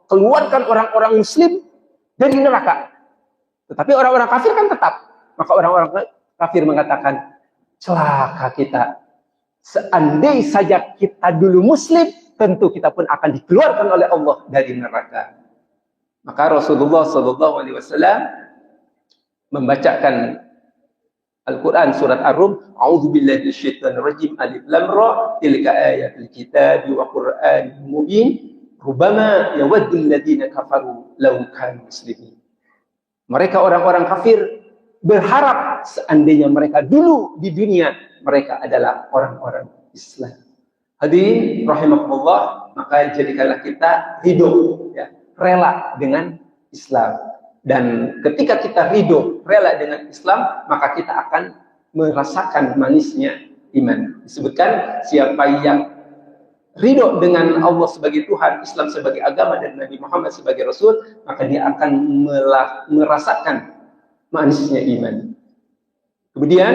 keluarkan orang-orang muslim dari neraka. Tetapi orang-orang kafir kan tetap. Maka orang-orang kafir mengatakan, celaka kita. Seandainya saja kita dulu muslim, tentu kita pun akan dikeluarkan oleh Allah dari neraka. Maka Rasulullah SAW membacakan Al-Quran surat Ar-Rum, A'udzubillahi minasyaitonirrajim, alif lam ra, tilka ayatul kitab wa Qur'anin mubin, rubama yawaddul ladzina kafaru law kanu muslimin. Mereka orang-orang kafir berharap seandainya mereka dulu di dunia mereka adalah orang-orang Islam. Hadirin rahimakumullah, maka jadikanlah kita hidup ya, rela dengan Islam. Dan ketika kita ridho, rela dengan Islam, maka kita akan merasakan manisnya iman. Disebutkan siapa yang ridho dengan Allah sebagai Tuhan, Islam sebagai agama, dan Nabi Muhammad sebagai Rasul, maka dia akan merasakan manisnya iman. Kemudian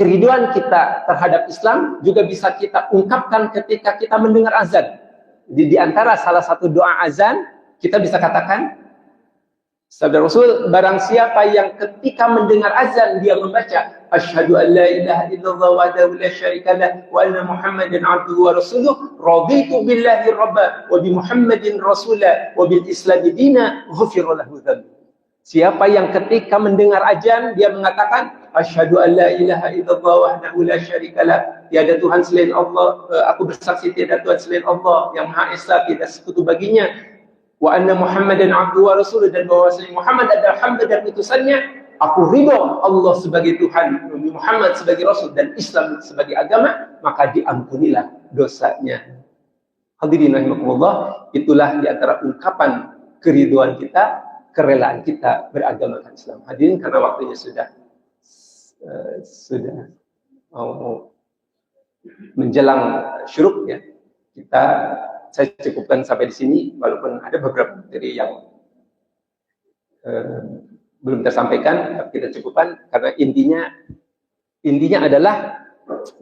keriduan kita terhadap Islam juga bisa kita ungkapkan ketika kita mendengar azan. Di antara salah satu doa azan, kita bisa katakan, sabda Rasul, barang siapa yang ketika mendengar azan dia membaca asyhadu an la ilaha illallah wahdahu la syarika lah wa anna Muhammadan abduhu wa rasuluh, raditu billahi rabba wa bi Muhammadin rasula wa bil Islam dina, ghufira lahu dzambu. Siapa yang ketika mendengar azan dia mengatakan asyhadu an la ilaha illallah wahdahu la syarika lah, tiada Tuhan selain Allah, aku bersaksi tiada Tuhan selain Allah yang Maha Esa, tidak sekutu baginya, wa anna Muhammadan abduhu wa rasuluh, dan bahwasanya Muhammad adalah hamba dan utusannya, aku ridho Allah sebagai Tuhan, Nabi Muhammad sebagai Rasul, dan Islam sebagai agama, maka diampunilah dosanya. Hadirin rahimakumullah, itulah di antara ungkapan keriduan kita, kerelaan kita beragamakan Islam. Hadirin, karena waktunya sudah mau menjelang syuruk ya, saya cukupkan sampai di sini, walaupun ada beberapa materi yang belum tersampaikan, tapi kita cukupkan karena intinya adalah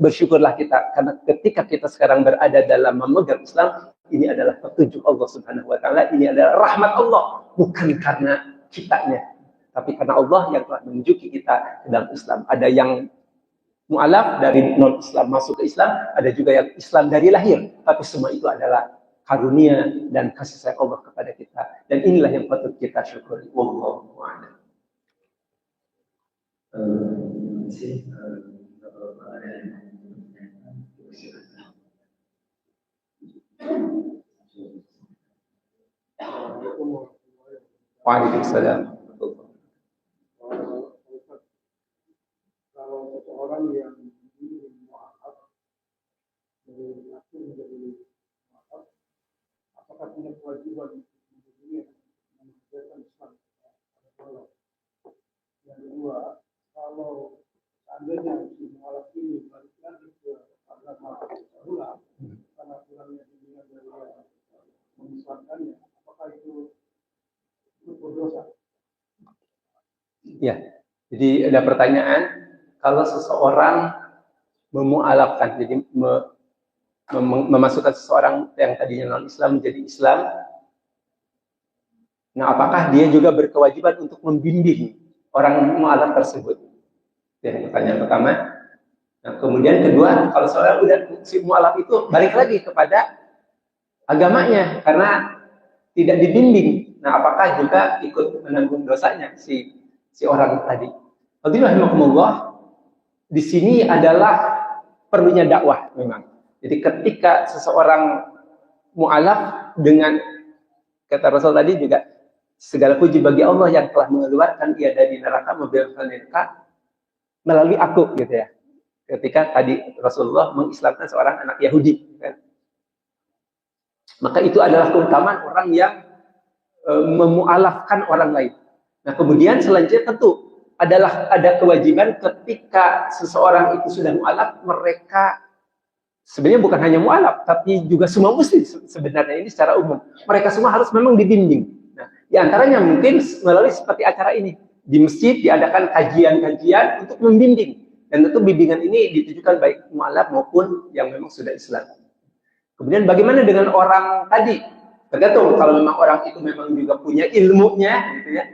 bersyukurlah kita, karena ketika kita sekarang berada dalam memegang Islam, ini adalah petunjuk Allah Subhanahu wa taala, ini adalah rahmat Allah, bukan karena kitanya, tapi karena Allah yang telah menunjuki kita ke dalam Islam. Ada yang mu'alaf dari non-Islam masuk ke Islam, ada juga yang Islam dari lahir, tapi semua itu adalah karunia dan kasih sayang Allah kepada kita, dan inilah yang patut kita syukuri. Wallahu a'lam. Waalaikumsalam. Kalau seseorang yang mu'alaf menjadi mu'alaf, apakah punya kewajiban mengerjakan Islam? Yang kedua, kalau seandainya si mu'alaf ini balik lagi ke agama Ya, jadi ada pertanyaan, kalau seseorang memualafkan, jadi memasukkan seseorang yang tadinya non-Islam menjadi Islam, nah apakah dia juga berkewajiban untuk membimbing orang mualaf tersebut? Jadi pertanyaan pertama. Nah, kemudian kedua, kalau seorang udah si mualaf itu balik lagi kepada agamanya karena tidak dibimbing. Nah, apakah juga ikut menanggung dosanya si orang tadi? Alhamdulillah, di sini adalah perlunya dakwah memang. Jadi ketika seseorang mualaf dengan kata Rasul tadi juga segala puji bagi Allah yang telah mengeluarkan ia dari neraka membebaskan neraka melalui aku gitu ya. Ketika tadi Rasulullah mengislamkan seorang anak Yahudi, kan? Maka itu adalah keutamaan orang yang memualafkan orang lain. Nah, kemudian selanjutnya tentu ada kewajiban ketika seseorang itu sudah mualaf, mereka sebenarnya bukan hanya mualaf, tapi juga semua muslim sebenarnya ini secara umum. Mereka semua harus memang dibimbing. Nah, di antaranya mungkin melalui seperti acara ini di masjid diadakan kajian-kajian untuk membimbing. Dan tentu bimbingan ini ditujukan baik mualaf maupun yang memang sudah Islam. Kemudian bagaimana dengan orang tadi? Tergantung, kalau memang orang itu memang juga punya ilmunya, gitu ya,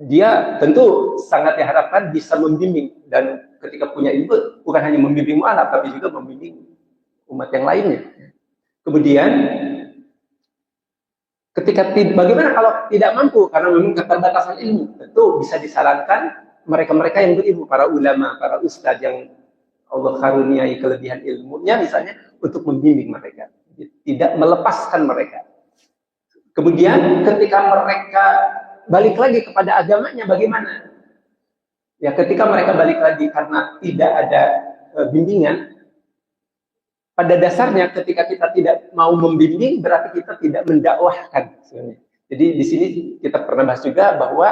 dia tentu sangat diharapkan bisa membimbing. Dan ketika punya ilmu, bukan hanya membimbing mualaf, tapi juga membimbing umat yang lainnya. Kemudian, bagaimana kalau tidak mampu, karena memang keterbatasan ilmu, tentu bisa disarankan mereka-mereka yang berilmu, para ulama, para ustadz yang Allah karuniai kelebihan ilmunya misalnya, untuk membimbing mereka, tidak melepaskan mereka. Kemudian ketika mereka balik lagi kepada agamanya bagaimana? Ya, ketika mereka balik lagi karena tidak ada bimbingan, pada dasarnya ketika kita tidak mau membimbing berarti kita tidak mendakwahkan sebenarnya. Jadi di sini kita pernah bahas juga bahwa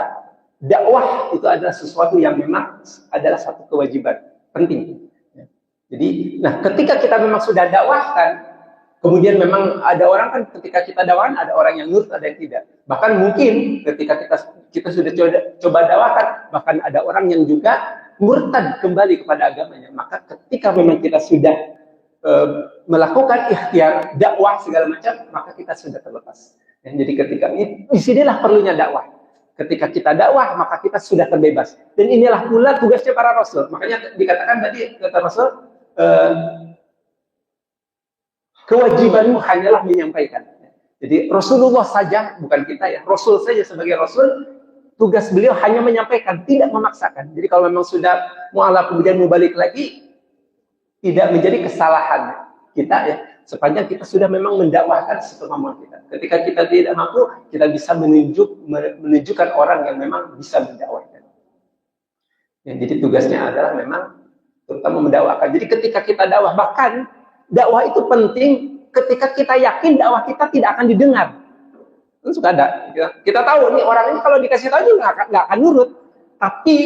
dakwah itu adalah sesuatu yang memang adalah satu kewajiban penting. Jadi, nah ketika kita memang sudah dakwahkan, kemudian memang ada orang kan ketika kita dakwahkan ada orang yang nurut, ada yang tidak. Bahkan mungkin ketika kita sudah coba dakwahkan, bahkan ada orang yang juga murtad kembali kepada agamanya. Maka ketika memang kita sudah melakukan ikhtiar dakwah segala macam, maka kita sudah terlepas. Jadi ketika ini, disinilah perlunya dakwah. Ketika kita dakwah, maka kita sudah terbebas. Dan inilah pula tugasnya para rasul. Makanya dikatakan tadi, kata Rasul, kewajibanmu hanyalah menyampaikan. Jadi Rasulullah saja, bukan kita ya, Rasul saja sebagai Rasul, tugas beliau hanya menyampaikan, tidak memaksakan. Jadi kalau memang sudah mualaf kemudian mau balik lagi, tidak menjadi kesalahan kita ya, sepanjang kita sudah memang mendakwahkan sekemampuan kita. Ketika kita tidak mampu, kita bisa menunjukkan orang yang memang bisa mendakwahkan. Ya, jadi tugasnya adalah memang terutama mendakwakan. Jadi ketika kita dakwah, bahkan dakwah itu penting ketika kita yakin dakwah kita tidak akan didengar. Kan suka ada. Kita tahu nih orang ini kalau dikasih tahu juga nggak akan nurut. Tapi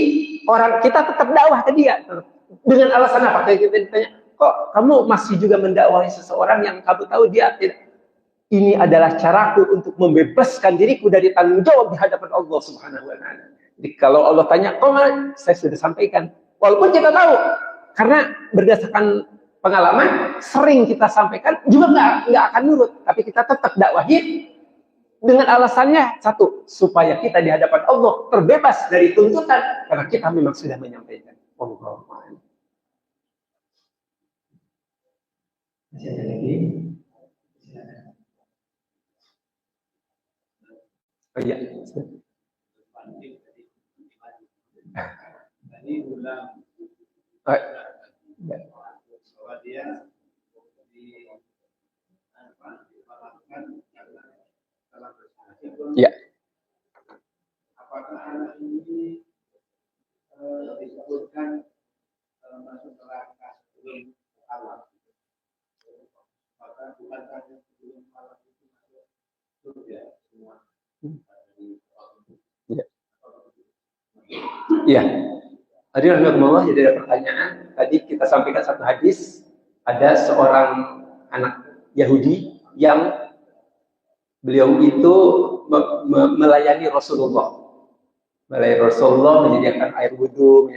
orang kita tetap dakwah ke dia. Dengan alasan apa? Kayak kita ditanya, kok kamu masih juga mendakwahi seseorang yang kamu tahu dia tidak. Ini adalah caraku untuk membebaskan diriku dari tanggung jawab di hadapan Allah Subhanahu wa Ta'ala. Jadi kalau Allah tanya, kok saya sudah sampaikan. Walaupun kita tahu, karena berdasarkan pengalaman sering kita sampaikan juga nggak akan nurut, tapi kita tetap dakwahi dengan alasannya satu, supaya kita di hadapan Allah terbebas dari tuntutan karena kita memang sudah menyampaikan. Allahumma. Masih ada lagi? Oh iya. Tadi ulang. Bahwa dia dimaafkan karena salah bersalah. Ya. Apakah anak ini disebutkan masuk neraka sebelum alam? Maka bukan hanya sebelum alam itu masuk surga semua. Ya. Ya. Tadi Alhamdulillah jadi ada pertanyaan. Tadi kita sampaikan satu hadis, ada seorang anak Yahudi yang beliau itu melayani Rasulullah. Mulai Rasulullah menyediakan air wudhu,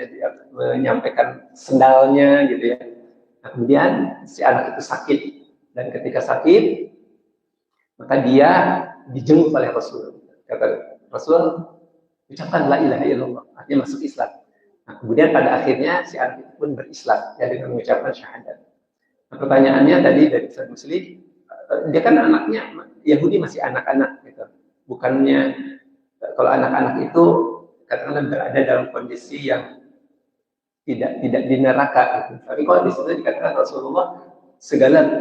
menyampaikan sendalnya gitu ya. Nah, kemudian si anak itu sakit, dan ketika sakit maka dia dijenguk oleh Rasul. Kata Rasul, ucapkan la ilaha illallah, artinya masuk Islam. Nah, kemudian pada akhirnya si anak itu pun berislam ya, dengan mengucapkan syahadat. Nah, pertanyaannya tadi dari Ustaz Muslim, dia kan anaknya Yahudi masih anak-anak gitu. Bukannya kalau anak-anak itu katakanlah berada dalam kondisi yang tidak di neraka gitu. Tapi kalau di situ dikatakan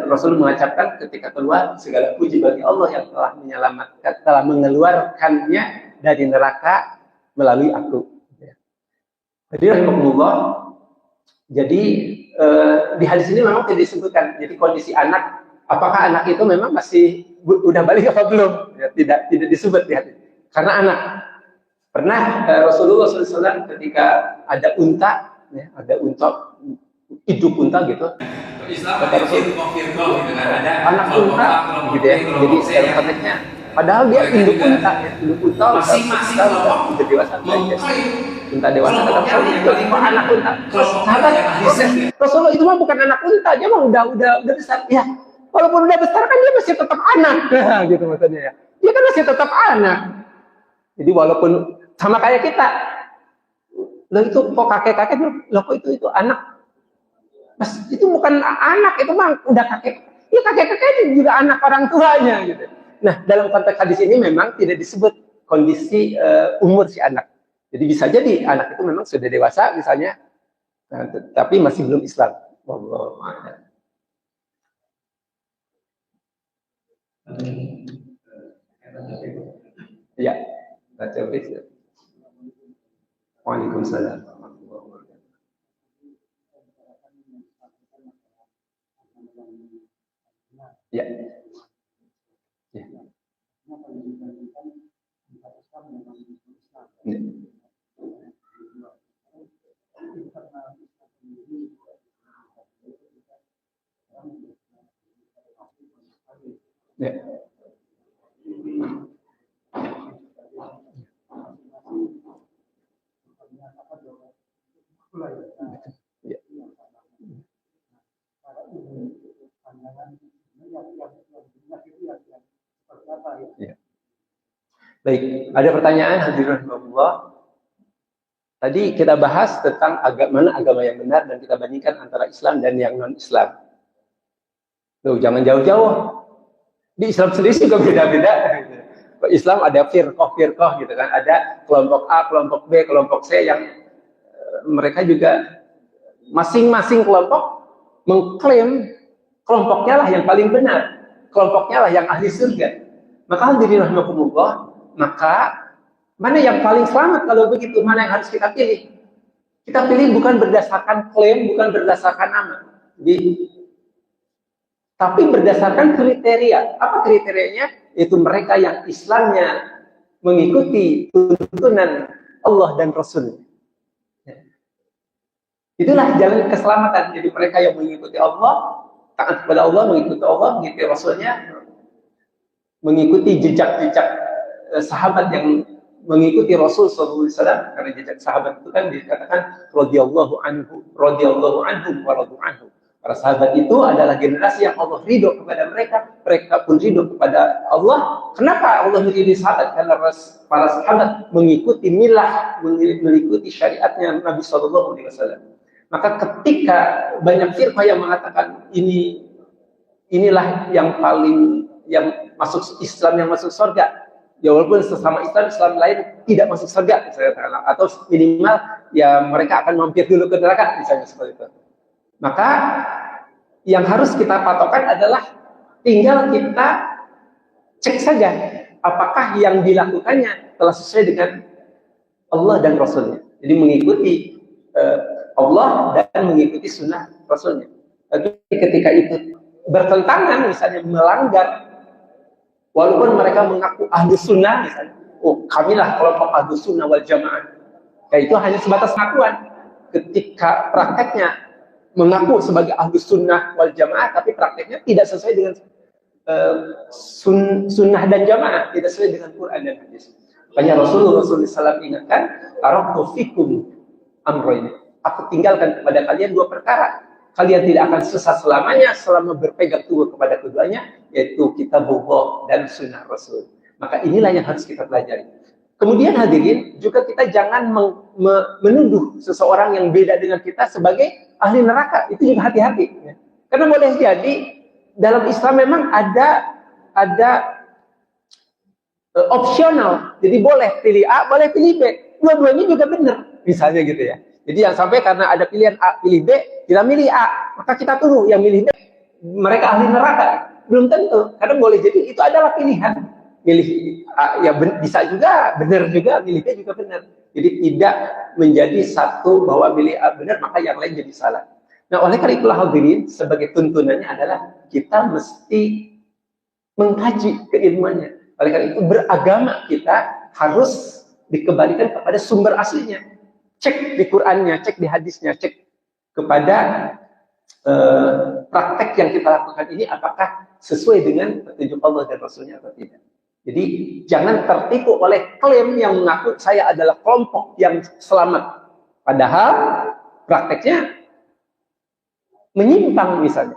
Rasul mengucapkan ketika keluar, segala puji bagi Allah yang telah menyelamatkan, telah mengeluarkannya dari neraka melalui aku. Jadi rahimahullah, jadi di hadis ini memang tidak disebutkan. Jadi kondisi anak, apakah anak itu memang masih udah balik apa belum? Ya, tidak disebut di hadis. Karena anak. Pernah Rasulullah SAW ketika ada unta, ya, ada unta, hidup unta gitu. Kata Rasul, anak unta, gitu ya. Jadi dalam konteksnya, padahal dia induk unta, ya. Induk unta udah dewasa, unta dewasa. Kata Rasul, itu anak unta. Rasulullah itu mah bukan anak unta, dia mah udah besar. Ya, walaupun udah besar kan dia masih tetap anak, gitu maksudnya ya. Dia kan masih tetap anak. Jadi walaupun sama kayak kita, loh itu kok kakek-kakek, loh kok itu anak. Mas, itu bukan anak, itu mah udah kakek. Ya kakek-kakek juga anak orang tuanya gitu. Nah, dalam konteks hadis ini memang tidak disebut kondisi umur si anak. Jadi bisa jadi anak itu memang sudah dewasa misalnya, tapi masih belum Islam. Wallahu a'lam. Ya, baca bisa. Waalaikumsalam. Ya. Ya. Ya. Ya. Baik, ada pertanyaan hadirin rahimakumullah. Tadi kita bahas tentang mana agama yang benar dan kita bandingkan antara Islam dan yang non-Islam. Loh, jangan jauh-jauh. Di Islam sendiri juga beda-beda. Islam ada firqah gitu kan, ada kelompok A, kelompok B, kelompok C yang mereka juga masing-masing kelompok mengklaim kelompoknya lah yang paling benar, kelompoknya lah yang ahli surga. Maka hadirin rahimakumullah, maka mana yang paling selamat kalau begitu? Mana yang harus kita pilih? Kita pilih bukan berdasarkan klaim, bukan berdasarkan nama, tapi berdasarkan kriteria. Apa kriterianya? Itu mereka yang Islamnya mengikuti tuntunan Allah dan Rasul. Itulah jalan keselamatan. Jadi mereka yang mengikuti Allah, taat kepada Allah, mengikuti Allah, mengikuti Rasulnya, mengikuti jejak-jejak sahabat yang mengikuti Rasul SAW. Karena jejak sahabat itu kan dikatakan radhiyallahu anhum wa radu anhu. Para sahabat itu adalah generasi yang Allah ridho kepada mereka, mereka pun ridho kepada Allah. Kenapa Allah menjadi sahabat? Karena para sahabat mengikuti milah, mengikuti syariatnya Nabi SAW. Maka ketika banyak firqah yang mengatakan inilah yang paling, yang masuk Islam, yang masuk surga, ya walaupun sesama Islam lain tidak masuk surga, atau minimal ya mereka akan mampir dulu ke neraka, misalnya seperti itu. Maka yang harus kita patokan adalah tinggal kita cek saja apakah yang dilakukannya telah sesuai dengan Allah dan Rasulnya. Jadi mengikuti Allah dan mengikuti sunnah Rasulnya. Tapi ketika itu bertentangan, misalnya melanggar, walaupun mereka mengaku ahlu sunnah, misalnya, oh kamilah kelompok ahlu sunnah wal jamaah, ya itu hanya sebatas pengakuan. Ketika prakteknya mengaku sebagai ahlu sunnah wal jamaah, tapi prakteknya tidak sesuai dengan sunnah dan jamaah, tidak sesuai dengan Quran dan hadis. Makanya Rasulullah SAW ingatkan, taraktu fikum amroin. Aku tinggalkan kepada kalian dua perkara. Kalian tidak akan sesat selamanya selama berpegang teguh kepada keduanya, yaitu kitabullah dan sunnah Rasul. Maka inilah yang harus kita pelajari. Kemudian hadirin, juga kita jangan menuduh seseorang yang beda dengan kita sebagai ahli neraka. Itu juga hati-hati. Karena boleh jadi dalam Islam memang ada opsional. Jadi boleh pilih A, boleh pilih B. Dua-duanya juga benar. Misalnya gitu ya. Jadi yang sampai karena ada pilihan A, pilih B, kita milih A. Maka kita tuduh yang milih B, mereka ahli neraka. Belum tentu. Karena boleh jadi itu adalah pilihan. Milih A, ya bisa juga, benar juga, milih B juga benar. Jadi tidak menjadi satu bahwa milih A benar, maka yang lain jadi salah. Nah, oleh karena itulah hadirin, sebagai tuntunannya adalah kita mesti mengkaji keilmuannya. Oleh karena itu beragama kita harus dikembalikan kepada sumber aslinya. Cek di Qur'annya, cek di hadisnya, cek kepada praktek yang kita lakukan ini apakah sesuai dengan petunjuk Allah dan Rasulnya atau tidak. Jadi jangan tertipu oleh klaim yang mengaku saya adalah kelompok yang selamat. Padahal prakteknya menyimpang misalnya.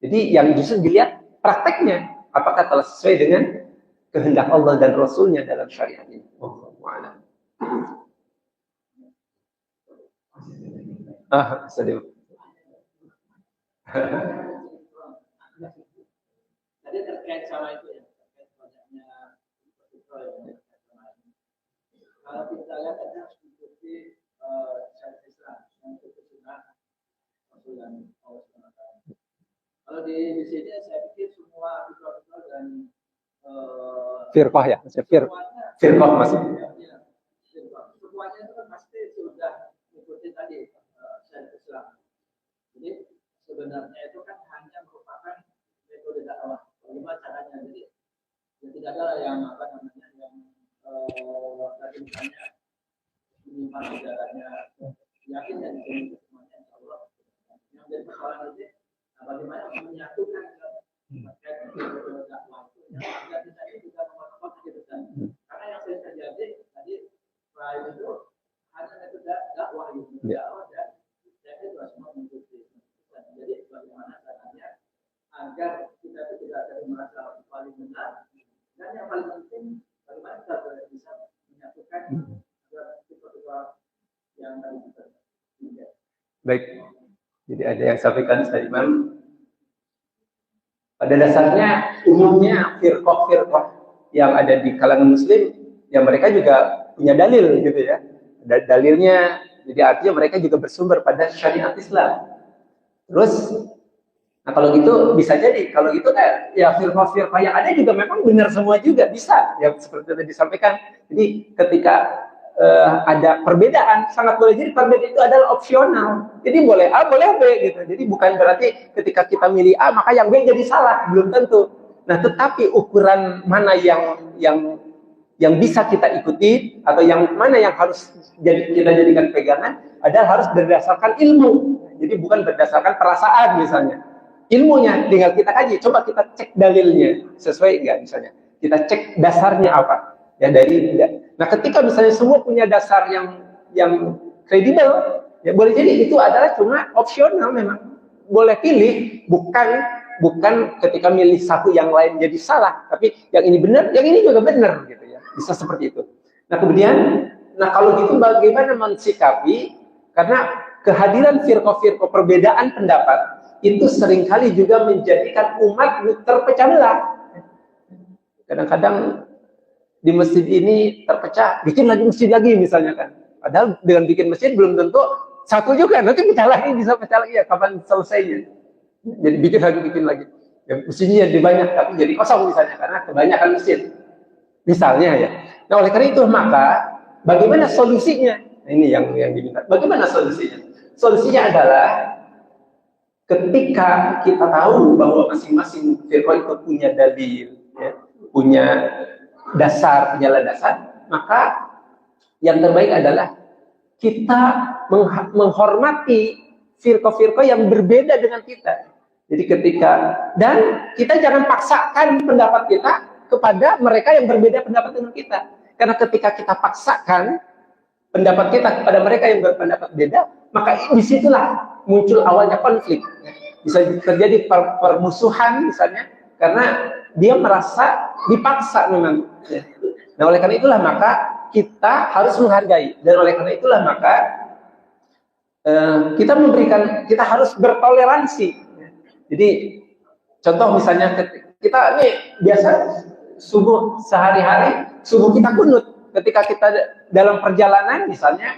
Jadi yang justru dilihat prakteknya. Apakah telah sesuai dengan kehendak Allah dan Rasulnya dalam syariat ini. Sedih. Tadi terkait sama itu ya. Kalau kita lihat ada mengikuti syariat Islam yang sunnah Rasulullah SAW. Kalau di sini saya pikir semua fitrah dan firqah ya, firqah masih. Semuanya itu kan pasti sudah mengikuti tadi syariat Islam. Jadi sebenarnya itu kan hanya merupakan metode dakwah. Bagaimana caranya? Jadi tidak ada yang tadi misalnya menyimpang ajarannya, yakin dan semuanya insya Allah. Yang jadi persoalan itu bagaimana menyatukan terkait dengan dakwah itu. Yang tadi juga nomor tadi besar. Karena yang sering terjadi tadi lain itu hanya metode dakwah gitu, dakwah dan itu semua mengikuti. Jadi bagaimana caranya agar kita tidak merasa paling benar dan yang paling penting bagaimana kita bisa menyatukan sifat-sifat yang tadi kita. Baik. Jadi ada yang sampaikan Ustaz Imam. Pada dasarnya umumnya firqah-firqah yang ada di kalangan muslim yang mereka juga punya dalil gitu ya. Dalilnya jadi artinya mereka juga bersumber pada syariat Islam. Terus nah kalau gitu bisa jadi kalau gitu kayak ya firqah-firqah yang ada juga memang benar semua juga bisa ya seperti tadi disampaikan. Jadi ketika ada perbedaan sangat boleh jadi perbedaan itu adalah opsional. Jadi boleh A boleh B gitu. Jadi bukan berarti ketika kita milih A maka yang B jadi salah, belum tentu. Nah, tetapi ukuran mana yang bisa kita ikuti atau yang mana yang harus kita jadikan pegangan adalah harus berdasarkan ilmu. Jadi bukan berdasarkan perasaan misalnya. Ilmunya tinggal kita kaji, coba kita cek dalilnya sesuai enggak misalnya. Kita cek dasarnya apa. Ya nah ketika misalnya semua punya dasar yang kredibel, ya boleh jadi itu adalah cuma opsional memang. Boleh pilih, bukan ketika milih satu yang lain jadi salah, tapi yang ini benar, yang ini juga benar gitu ya. Bisa seperti itu. Nah, kemudian kalau gitu bagaimana mensikapi karena kehadiran firqah-firqah perbedaan pendapat itu seringkali juga menjadikan umat terpecah belah. Kadang-kadang di masjid ini terpecah, bikin lagi masjid lagi misalnya kan. Padahal dengan bikin masjid belum tentu satu juga, nanti pecah lagi, bisa pecah lagi ya, kapan selesainya. Jadi bikin lagi. Ya, masjidnya jadi banyak, tapi jadi kosong misalnya, karena kebanyakan masjid. Misalnya ya. Nah oleh karena itu maka, bagaimana solusinya? Nah, ini yang diminta. Bagaimana solusinya? Solusinya adalah ketika kita tahu bahwa masing-masing firqah itu punya dalil, ya, punya dasar, punya dasar, maka yang terbaik adalah kita menghormati firqah-firqah yang berbeda dengan kita. Jadi dan kita jangan paksakan pendapat kita kepada mereka yang berbeda pendapat dengan kita. Karena ketika kita paksakan pendapat kita kepada mereka yang berpendapat beda, maka disitulah muncul awalnya konflik. Bisa terjadi permusuhan misalnya, karena dia merasa dipaksa memang. Nah, oleh karena itulah maka kita harus menghargai, dan oleh karena itulah maka kita harus bertoleransi. Jadi contoh misalnya kita ini biasa subuh sehari-hari, subuh kita kunut. Ketika kita dalam perjalanan misalnya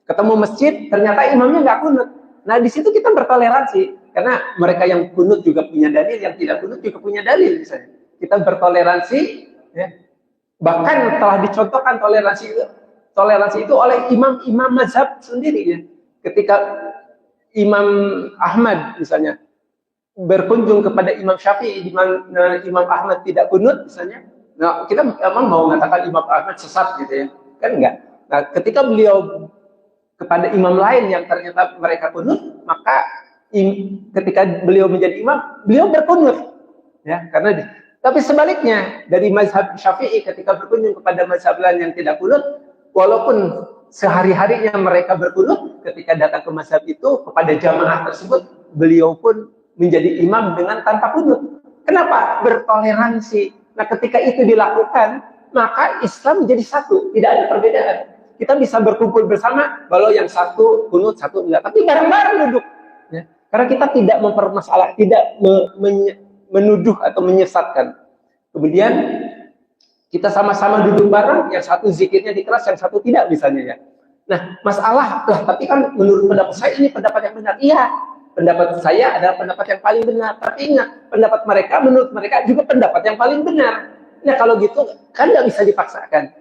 ketemu masjid, ternyata imamnya nggak kunut. Nah, di situ kita bertoleransi. Karena mereka yang kunut juga punya dalil, yang tidak kunut juga punya dalil misalnya. Kita bertoleransi, ya. Bahkan telah dicontohkan toleransi itu oleh imam-imam mazhab sendiri, ya. Ketika Imam Ahmad misalnya berkunjung kepada Imam Syafi'i, di mana Imam Ahmad tidak kunut misalnya. Nah, kita emang mau mengatakan Imam Ahmad sesat gitu ya? Kan enggak. Nah, ketika beliau kepada imam lain yang ternyata mereka kunut, maka ketika beliau menjadi imam, beliau berkunut, ya, karena tapi sebaliknya dari mazhab Syafi'i ketika berkunjung kepada mazhab lain yang tidak kunut, walaupun sehari-harinya mereka berkunut, ketika datang ke mazhab itu kepada jamaah tersebut, beliau pun menjadi imam dengan tanpa kunut. Kenapa? Bertoleransi. Nah, ketika itu dilakukan, maka Islam menjadi satu, tidak ada perbedaan. Kita bisa berkumpul bersama, walau yang satu kunut, satu enggak, tapi bareng-bareng duduk. Ya. Karena kita tidak mempermasalah, tidak menuduh atau menyesatkan. Kemudian kita sama-sama duduk bareng, yang satu zikirnya di kelas, yang satu tidak misalnya ya. Nah, masalah lah, tapi kan menurut pendapat saya ini pendapat yang benar. Iya, pendapat saya adalah pendapat yang paling benar. Tapi ingat, pendapat mereka menurut mereka juga pendapat yang paling benar. Nah, kalau gitu kan nggak bisa dipaksakan.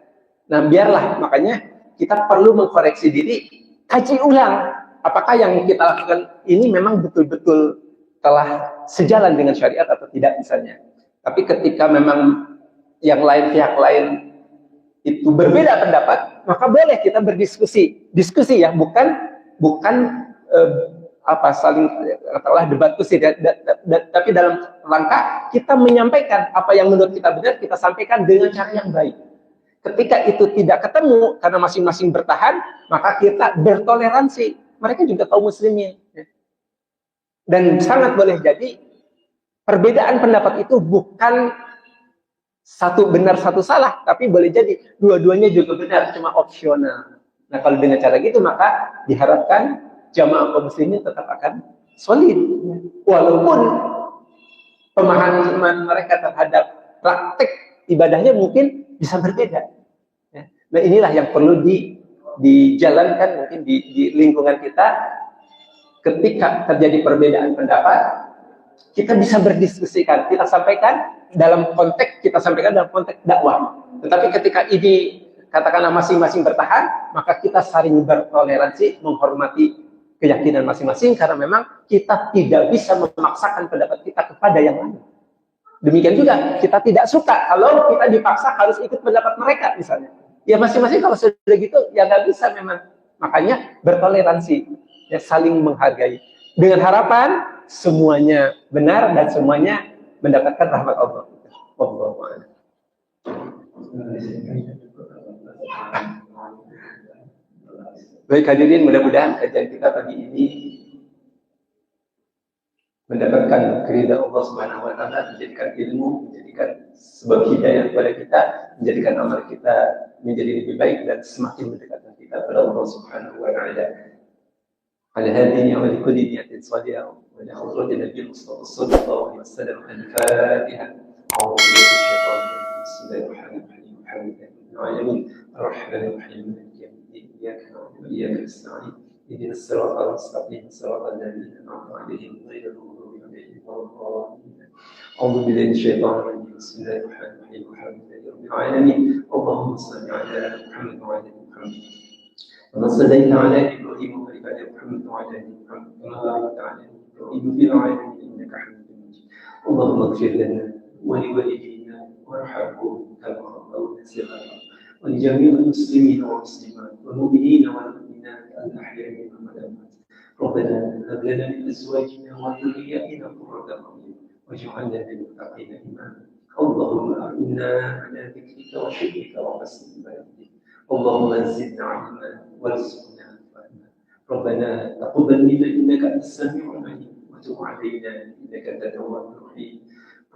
Nah, biarlah, makanya kita perlu mengkoreksi diri, kaji ulang. Apakah yang kita lakukan ini memang betul-betul telah sejalan dengan syariat atau tidak misalnya. Tapi ketika memang yang lain, pihak lain itu berbeda pendapat, maka boleh kita berdiskusi. Diskusi ya, bukan saling katakanlah debat kusir, tapi dalam rangka kita menyampaikan apa yang menurut kita benar, kita sampaikan dengan cara yang baik. Ketika itu tidak ketemu karena masing-masing bertahan, maka kita bertoleransi. Mereka juga kaum muslimin. Dan sangat boleh jadi perbedaan pendapat itu bukan satu benar satu salah, tapi boleh jadi dua-duanya juga benar, cuma opsional. Nah, kalau dengan cara gitu maka diharapkan jamaah kaum muslimin tetap akan solid, walaupun pemahaman mereka terhadap praktek ibadahnya mungkin bisa berbeda. Nah, inilah yang perlu dijalankan mungkin di lingkungan kita. Ketika terjadi perbedaan pendapat, kita bisa berdiskusikan, kita sampaikan dalam konteks dakwah. Tetapi ketika ini katakanlah masing-masing bertahan, maka kita saling bertoleransi, menghormati keyakinan masing-masing, karena memang kita tidak bisa memaksakan pendapat kita kepada yang lain. Demikian juga kita tidak suka kalau kita dipaksa harus ikut pendapat mereka misalnya. Ya masing-masing kalau sudah gitu ya nggak bisa memang. Makanya bertoleransi, ya saling menghargai. Dengan harapan semuanya benar dan semuanya mendapatkan rahmat Allah. Allahumma. Baik hadirin, mudah-mudahan kajian kita pagi ini mendapatkan keridhaan Allah Subhanahu wa taala, menjadikan ilmu, menjadikan sebab hidayah kepada kita, menjadikan amal kita menjadi lebih baik dan semakin mendekatkan kita kepada Allah Subhanahu wa taala. Ala hadhihi wa li kulli niyatin salihah wa li hawli nabiyyi Mustafa sallallahu alaihi wasallam. Al-Fatiha. A'udzu billahi minasyaitonir rajim. Bismillahirrahmanirrahim. Ar-Rahmanir Rahim. Iyyaka na'budu wa iyyaka nasta'in. اهدنا الصراط المستقيم صراط الذين انعمت عليهم غير المغضوب عليهم ولا الضالين. اعوذ بالله من الشيطان الرجيم. بسم الله الرحمن الرحيم. الحمد لله رب العالمين. اللهم صل على محمد وعلى ال محمد كما صليت على ابراهيم وعلى ال محمد وعلى ال محمد كما باركت على ابراهيم في العالمين انك حميد مجيد. اللهم اغفر لنا ولوالدينا وارحمهم كما ربونا صغارا ولجميع المسلمين والمسلمات والمؤمنين والمؤمنات الأحياء منهم والأموات. ربنا هب لنا من أزواجنا وذرياتنا قرة أعين واجعلنا للمتقين إماما. اللهم أعنا على ذكرك وشكرك وحسن عبادتك. اللهم زدنا علما وارزقنا فهما. ربنا تقبل منا إنك أنت السميع العليم وتب علينا إنك أنت التواب الرحيم.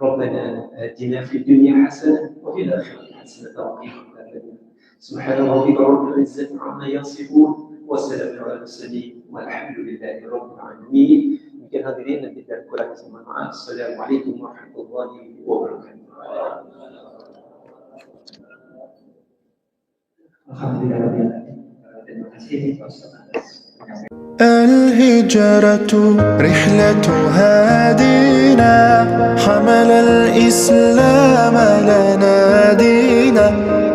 ربنا آتنا في الدنيا حسنة وفي الآخرة حسنة وقنا عذاب النار. سبحان ربك رب العزة عما يصفون وسلام على المرسلين والحمد لله رب العالمين. Mungkin hadirin nanti dan kurang semangat. Assalamualaikum warahmatullahi wabarakatuh. Alhamdulillah. Terima kasih atas الهجرة رحلة هادينا حمل الإسلام لنا دينا.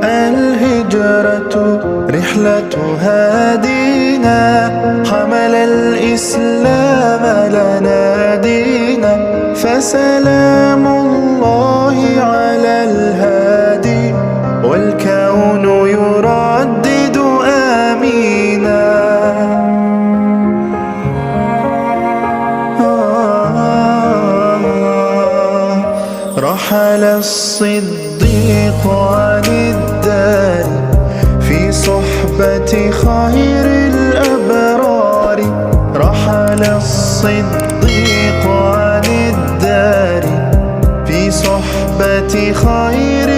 الهجرة رحلة هادينا حمل الإسلام لنا دينا. فسلام الله على الهادي والكون يردد آمينا. رحل الصديق عن الدار في صحبة خير الأبرار. رحل الصديق عن الدار في صحبة خير